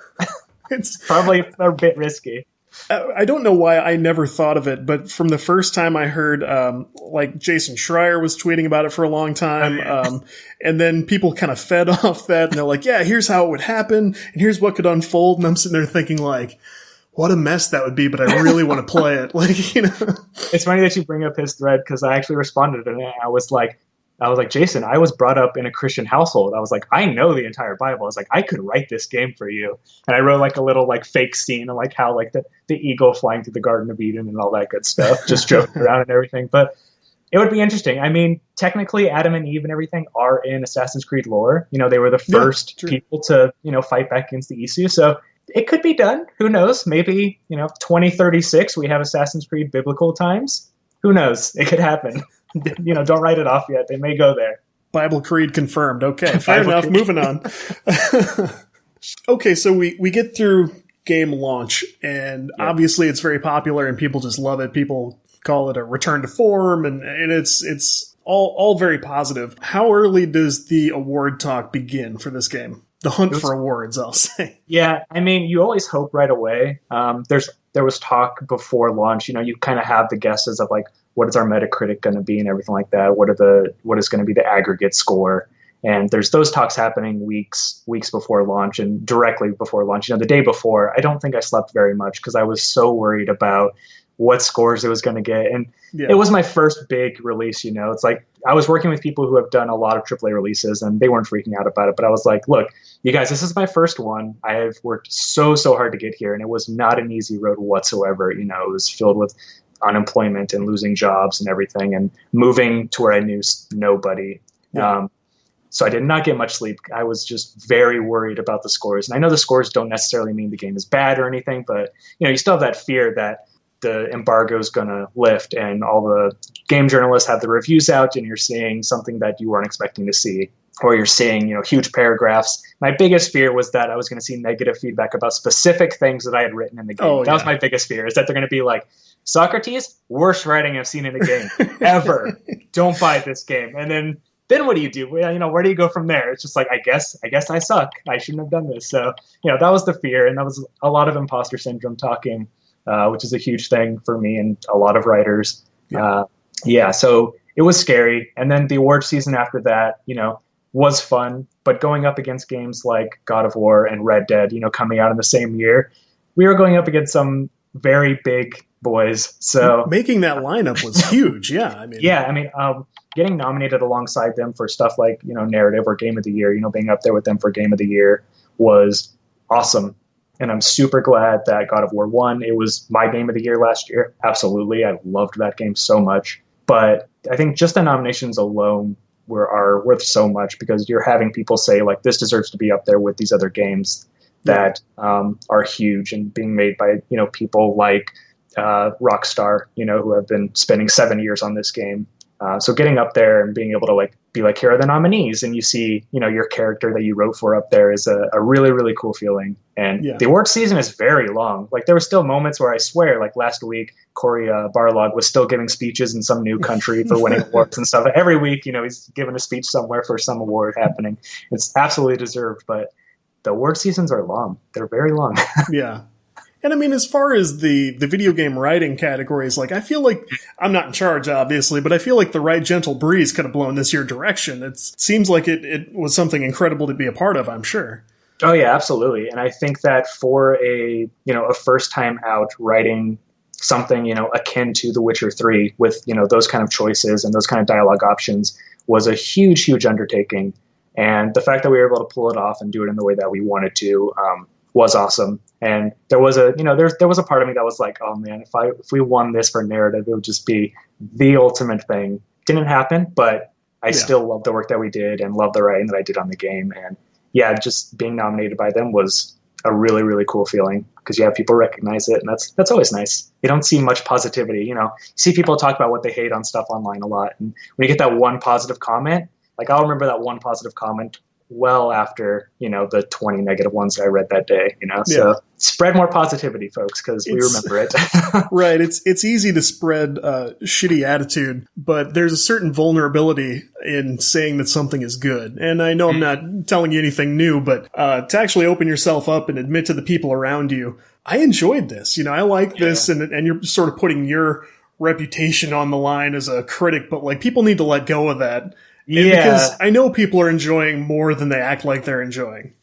It's probably a bit risky. I don't know why I never thought of it, but from the first time I heard, like Jason Schreier was tweeting about it for a long time, and then people kind of fed off that, and they're like, yeah, here's how it would happen, and here's what could unfold, and I'm sitting there thinking like, what a mess that would be, but I really want to play it. It's funny that you bring up his thread, because I actually responded, and I was like, Jason, I was brought up in a Christian household. I was like, I know the entire Bible. I was like, I could write this game for you. And I wrote like a little like fake scene of like how like the eagle flying through the Garden of Eden and all that good stuff, just joking around and everything. But it would be interesting. I mean, technically Adam and Eve and everything are in Assassin's Creed lore. They were the first people to, fight back against the Isu. So it could be done. Who knows? Maybe, 2036, we have Assassin's Creed biblical times. Who knows? It could happen. Don't write it off yet. They may go there. Bible creed confirmed. Okay, fair enough. Moving on. Okay, so we get through game launch, and obviously it's very popular, and people just love it. People call it a return to form, and it's all very positive. How early does the award talk begin for this game? The hunt for awards, I'll say. Yeah, I mean, you always hope right away. There was talk before launch. You kind of have the guesses of like, what is our Metacritic going to be and everything like that? What is going to be the aggregate score? And there's those talks happening weeks before launch and directly before launch. The day before, I don't think I slept very much because I was so worried about what scores it was going to get. And it was my first big release. It's like I was working with people who have done a lot of AAA releases and they weren't freaking out about it. But I was like, look, you guys, this is my first one. I have worked so hard to get here, and it was not an easy road whatsoever. It was filled with unemployment and losing jobs and everything and moving to where I knew nobody. So I did not get much sleep. I was just very worried about the scores. And I know the scores don't necessarily mean the game is bad or anything, but you still have that fear that the embargo is going to lift and all the game journalists have the reviews out and you're seeing something that you weren't expecting to see, or you're seeing, huge paragraphs. My biggest fear was that I was going to see negative feedback about specific things that I had written in the game. That was my biggest fear, is that they're going to be like, Socrates, worst writing I've seen in a game ever. Don't buy this game. And then what do you do? Where do you go from there? It's just like, I guess I suck. I shouldn't have done this. So, that was the fear. And that was a lot of imposter syndrome talking, which is a huge thing for me and a lot of writers. So it was scary. And then the award season after that, was fun. But going up against games like God of War and Red Dead, coming out in the same year, we were going up against some very big boys. So making that lineup was huge. Getting nominated alongside them for stuff like, narrative or game of the year, being up there with them for game of the year was awesome. And I'm super glad that God of War won. It was my game of the year last year. Absolutely. I loved that game so much. But I think just the nominations alone are worth so much, because you're having people say like, this deserves to be up there with these other games that are huge and being made by, people like Rockstar, who have been spending 7 years on this game. So getting up there and being able to be like, here are the nominees, and you see, your character that you wrote for up there is a really, really cool feeling. And the award season is very long. Like, there were still moments where I swear, like last week, Corey Barlog was still giving speeches in some new country for winning awards and stuff. Every week, he's giving a speech somewhere for some award happening. It's absolutely deserved, but the award seasons are long. They're very long. Yeah. And I mean, as far as the video game writing categories, I feel like I'm not in charge, obviously, but I feel like the right gentle breeze could have blown this your direction. It seems like it was something incredible to be a part of, I'm sure. Oh, yeah, absolutely. And I think that for a first time out writing something, akin to The Witcher 3 with, those kind of choices and those kind of dialogue options was a huge, huge undertaking. And the fact that we were able to pull it off and do it in the way that we wanted to, was awesome. And there was there was a part of me that was like, oh man, if we won this for narrative, it would just be the ultimate thing. Didn't happen, but I still love the work that we did and love the writing that I did on the game. And yeah, just being nominated by them was a really, really cool feeling because you have people recognize it, and that's always nice. You don't see much positivity, you see people talk about what they hate on stuff online a lot. And when you get that one positive comment, I'll remember that one positive comment well after, the 20 negative ones that I read that day, so spread more positivity, folks, because we remember it. Right. It's easy to spread shitty attitude, but there's a certain vulnerability in saying that something is good. And I know I'm not telling you anything new, but to actually open yourself up and admit to the people around you, I enjoyed this, I like this. And you're sort of putting your reputation on the line as a critic, but people need to let go of that. Because I know people are enjoying more than they act like they're enjoying.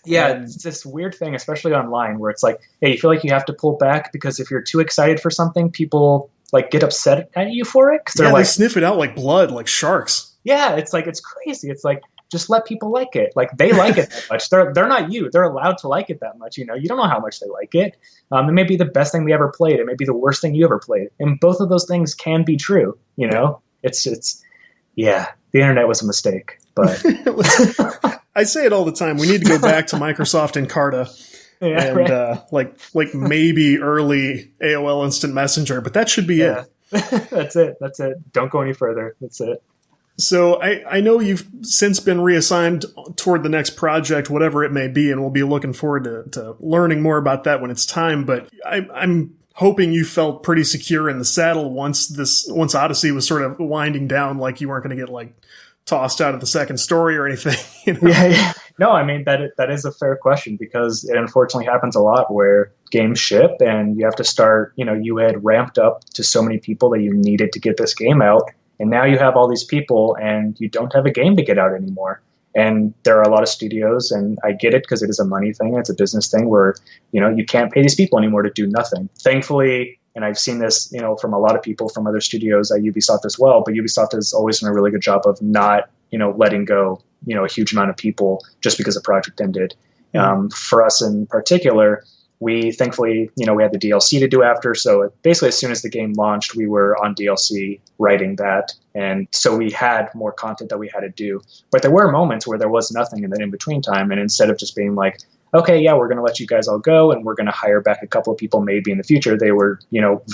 Yeah, it's this weird thing, especially online, where it's like, hey, you feel like you have to pull back because if you're too excited for something, people get upset at you for it. 'Cause they're they sniff it out like blood, like sharks. Yeah, it's crazy. It's just let people like it. They like it that much. They're not you. They're allowed to like it that much. You don't know how much they like it. It may be the best thing they ever played. It may be the worst thing you ever played. And both of those things can be true. It's the internet was a mistake, but I say it all the time. We need to go back to Microsoft Encarta and maybe early AOL Instant Messenger, but that should be it. That's it. Don't go any further. That's it. So I know you've since been reassigned toward the next project, whatever it may be, and we'll be looking forward to learning more about that when it's time. But I'm hoping you felt pretty secure in the saddle once Odyssey was sort of winding down, you weren't going to get tossed out of the second story or anything. Yeah. No, I mean, that is a fair question because it unfortunately happens a lot where games ship and you have to start, you had ramped up to so many people that you needed to get this game out. And now you have all these people and you don't have a game to get out anymore. And there are a lot of studios, and I get it because it is a money thing. It's a business thing where, you can't pay these people anymore to do nothing. Thankfully, and I've seen this, from a lot of people from other studios at Ubisoft as well, but Ubisoft has always done a really good job of not, letting go, a huge amount of people just because a project ended. For us in particular, we thankfully, we had the DLC to do after. So basically, as soon as the game launched, we were on DLC writing that. And so we had more content that we had to do. But there were moments where there was nothing in that in-between time. And instead of just being like, okay, yeah, we're going to let you guys all go and we're going to hire back a couple of people maybe in the future, they were,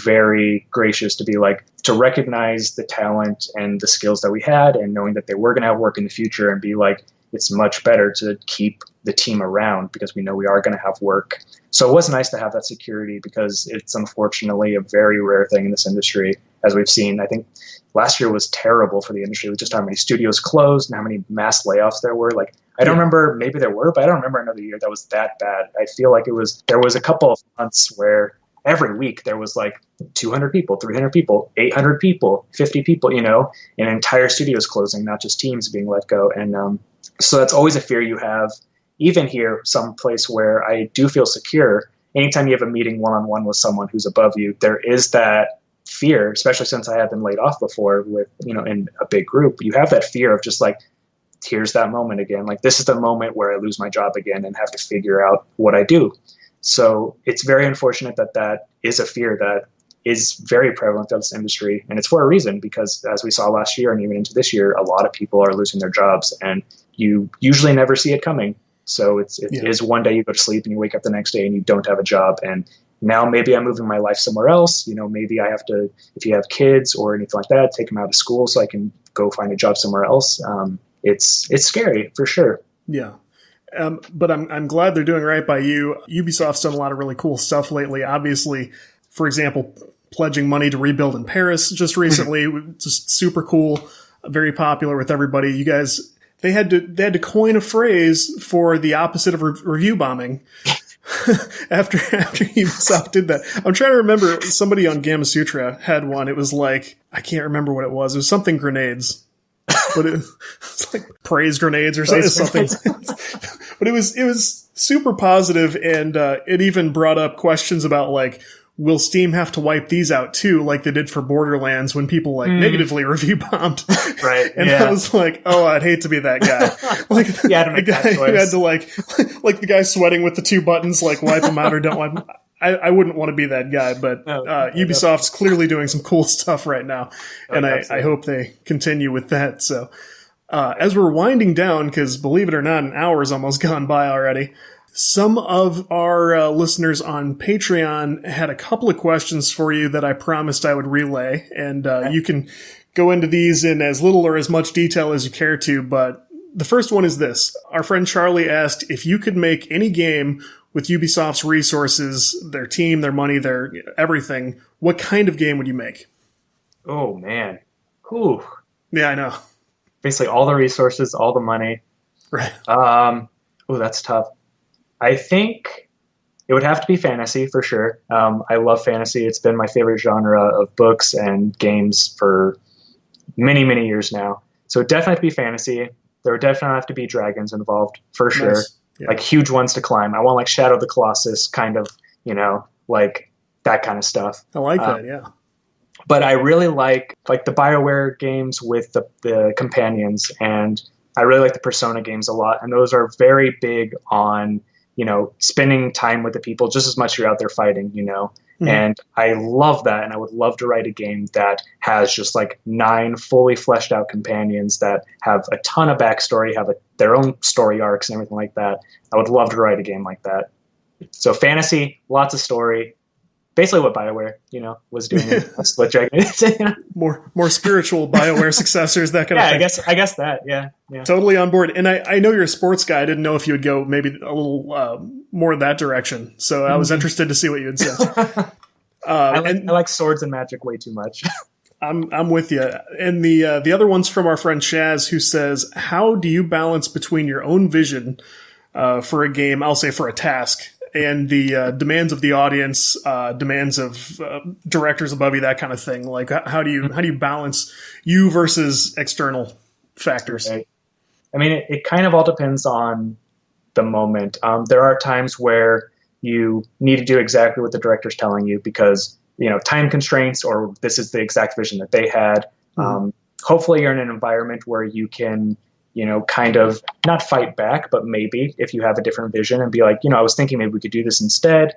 very gracious to be to recognize the talent and the skills that we had and knowing that they were going to have work in the future and be like, it's much better to keep the team around because we know we are going to have work. So it was nice to have that security because it's unfortunately a very rare thing in this industry, as we've seen. I think last year was terrible for the industry with just how many studios closed and how many mass layoffs there were. I don't remember, maybe there were, but I don't remember another year that was that bad. I feel like there was a couple of months where every week there was 200 people, 300 people, 800 people, 50 people, and entire studios closing, not just teams being let go. And so that's always a fear you have. Even here, some place where I do feel secure, anytime you have a meeting one-on-one with someone who's above you, there is that fear, especially since I have been laid off before with, in a big group, you have that fear of just here's that moment again. This is the moment where I lose my job again and have to figure out what I do. So it's very unfortunate that is a fear that is very prevalent in this industry. And it's for a reason, because as we saw last year and even into this year, a lot of people are losing their jobs and you usually never see it coming. So it is one day you go to sleep and you wake up the next day and you don't have a job. And now maybe I'm moving my life somewhere else. Maybe I have to, if you have kids or anything like that, take them out of school so I can go find a job somewhere else. It's scary for sure. Yeah. But I'm glad they're doing right by you. Ubisoft's done a lot of really cool stuff lately. Obviously, for example, pledging money to rebuild in Paris just recently, just super cool, very popular with everybody. You guys, they had to coin a phrase for the opposite of review bombing. after Ubisoft did that. I'm trying to remember, somebody on Gamma Sutra had one. It was like, I can't remember what it was. It was something grenades. But it's like praise grenades or something. But it was super positive, and it even brought up questions about like, will Steam have to wipe these out too, like they did for Borderlands when people like negatively review bombed? Right. And I was like, oh, I'd hate to be that guy. Like the guy who had to like the guy sweating with the two buttons, like wipe them out or don't wipe them. I wouldn't want to be that guy, but Ubisoft's clearly doing some cool stuff right now, and I hope they continue with that. So as we're winding down, because believe it or not, an hour's almost gone by already, some of our listeners on Patreon had a couple of questions for you that I promised I would relay, and you can go into these in as little or as much detail as you care to, but the first one is this. Our friend Charlie asked if you could make any game with Ubisoft's resources, their team, their money, their everything, what kind of game would you make? Oh, man. Whew. Yeah, I know. Basically all the resources, all the money. Right. That's tough. I think it would have to be fantasy for sure. I love fantasy. It's been my favorite genre of books and games for many, many years now. So it definitely have to be fantasy. There would definitely have to be dragons involved for sure. Nice. Yeah. Like huge ones to climb. I want like Shadow of the Colossus kind of, like that kind of stuff. I like that, yeah. But I really like the BioWare games with the companions, and I really like the Persona games a lot. And those are very big on, spending time with the people just as much as you're out there fighting, Mm-hmm. And I love that. And I would love to write a game that has just like 9 fully fleshed out companions that have a ton of backstory, have their own story arcs and everything like that. I would love to write a game like that. So fantasy, lots of story. Basically what BioWare, was doing. That's what Dragon is. More spiritual BioWare successors, that kind of thing. I guess that, yeah. Totally on board. And I know you're a sports guy. I didn't know if you would go maybe a little more that direction. So I was interested to see what you would say. I like swords and magic way too much. I'm with you. And the other one's from our friend Shaz, who says, how do you balance between your own vision for a game, I'll say for a task, and the demands of the audience, demands of directors above you, that kind of thing? Like, how do you balance you versus external factors? Right. I mean, it kind of all depends on the moment. There are times where you need to do exactly what the director's telling you because, time constraints, or this is the exact vision that they had. Hopefully you're in an environment where you can, kind of not fight back, but maybe if you have a different vision and be like, I was thinking maybe we could do this instead.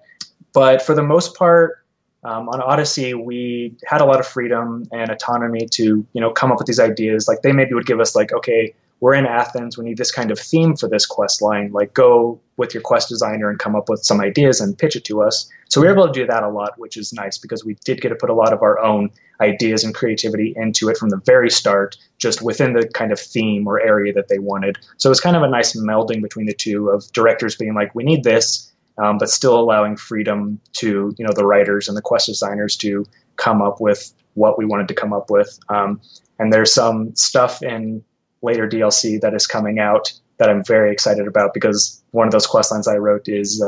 But for the most part, on Odyssey, we had a lot of freedom and autonomy to, come up with these ideas. Like they maybe would give us like, okay, we're in Athens. We need this kind of theme for this quest line. Like go with your quest designer and come up with some ideas and pitch it to us. So we were able to do that a lot, which is nice because we did get to put a lot of our own ideas and creativity into it from the very start, just within the kind of theme or area that they wanted. So it was kind of a nice melding between the two of directors being like, we need this, but still allowing freedom to, the writers and the quest designers to come up with what we wanted to come up with. And there's some stuff in later DLC that is coming out that I'm very excited about because one of those quest lines I wrote is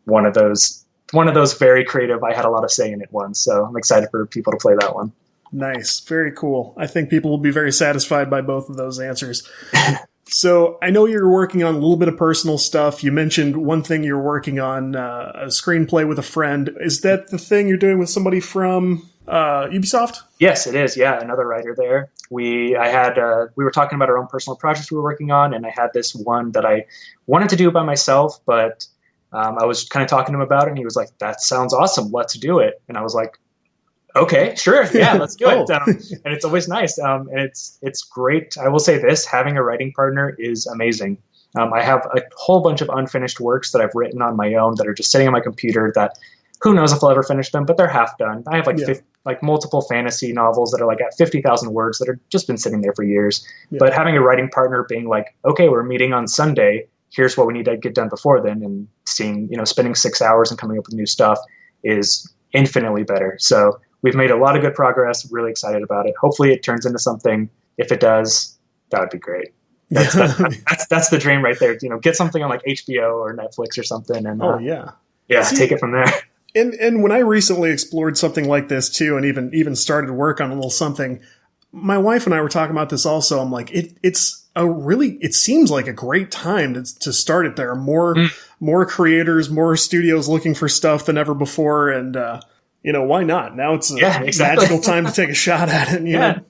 one of those very creative. I had a lot of say in it once, so I'm excited for people to play that one. Nice. Very cool. I think people will be very satisfied by both of those answers. So I know you're working on a little bit of personal stuff. You mentioned one thing you're working on, a screenplay with a friend. Is that the thing you're doing with somebody from Ubisoft? Yes, it is. Yeah, another writer there. We were talking about our own personal projects we were working on, and I had this one that I wanted to do by myself, but I was kind of talking to him about it, and he was like, that sounds awesome. Let's do it. And I was like, okay, sure. Yeah, let's do it. And it's always nice. And it's great. I will say this, having a writing partner is amazing. I have a whole bunch of unfinished works that I've written on my own that are just sitting on my computer that who knows if I'll ever finish them, but they're half done. I have like multiple fantasy novels that are like at 50,000 words that have just been sitting there for years. Yeah. But having a writing partner being like, okay, we're meeting on Sunday, here's what we need to get done before then, and seeing, spending 6 hours and coming up with new stuff is infinitely better. So we've made a lot of good progress. Really excited about it. Hopefully it turns into something. If it does, that would be great. That's the dream right there. Get something on like HBO or Netflix or something, and take it from there. And when I recently explored something like this too, and even started to work on a little something, my wife and I were talking about this also. I'm like, it seems like a great time to start it. There are more creators, more studios looking for stuff than ever before, and why not? Now it's a magical time to take a shot at it. And,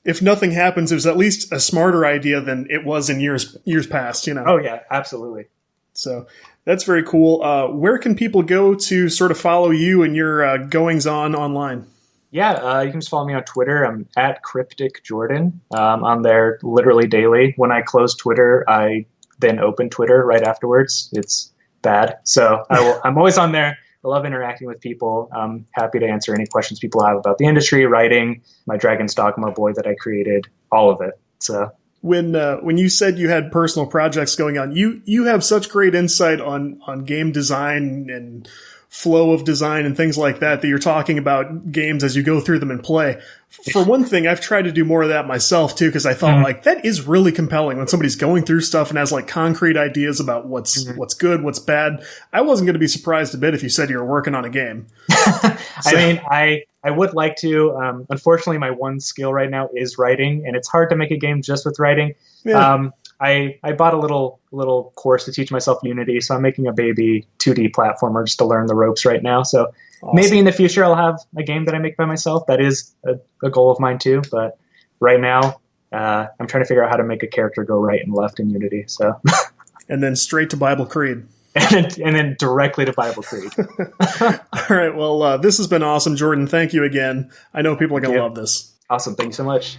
If nothing happens, it was at least a smarter idea than it was in years past. Oh yeah, absolutely. So that's very cool. Where can people go to sort of follow you and your goings on online? Yeah, you can just follow me on Twitter. I'm at Cryptic Jordan. I'm there literally daily. When I close Twitter, I then open Twitter right afterwards. It's bad. So I'm always on there. I love interacting with people. I'm happy to answer any questions people have about the industry, writing, my Dragon's Dogma boy that I created, all of it. So when you said you had personal projects going on, you have such great insight on game design and flow of design and things like that you're talking about games as you go through them and play. For one thing, I've tried to do more of that myself too, because I thought like that is really compelling when somebody's going through stuff and has like concrete ideas about what's good, what's bad. I wasn't going to be surprised a bit if you said you were working on a game. I mean, I would like to. Unfortunately, my one skill right now is writing, and it's hard to make a game just with writing. Yeah. I bought a little course to teach myself Unity, so I'm making a baby 2D platformer just to learn the ropes right now. So maybe in the future I'll have a game that I make by myself. That is a goal of mine too. But right now I'm trying to figure out how to make a character go right and left in Unity. So and then straight to Bible Creed. And then directly to Bible Creed. All right. Well, this has been awesome, Jordan. Thank you again. I know people are going to love this. Awesome. Thank you so much.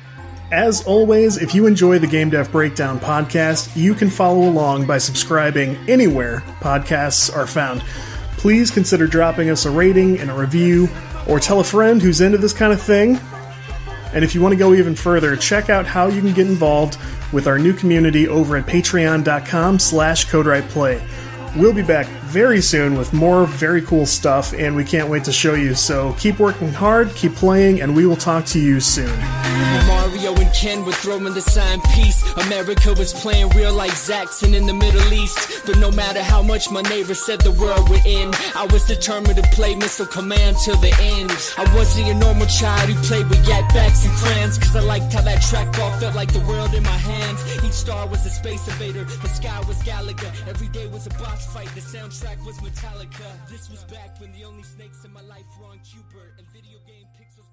As always, if you enjoy the Game Dev Breakdown podcast, you can follow along by subscribing anywhere podcasts are found. Please consider dropping us a rating and a review, or tell a friend who's into this kind of thing. And if you want to go even further, check out how you can get involved with our new community over at patreon.com/CodeWritePlay. We'll be back very soon with more very cool stuff, and we can't wait to show you. So keep working hard, keep playing, and we will talk to you soon. Mario and Ken were throwing the sign peace. America was playing real life Jackson in the Middle East. But no matter how much my neighbors said the world would end, I was determined to play Missile Command till the end. I wasn't a normal child who played with yak backs and crayons, cause I liked how that trackball felt like the world in my hands. Each star was a space invader, the sky was Galaga. Every day was a boss fight, the soundtrack was Metallica. This was back when the only snakes in my life were on Cupid and video game pixels.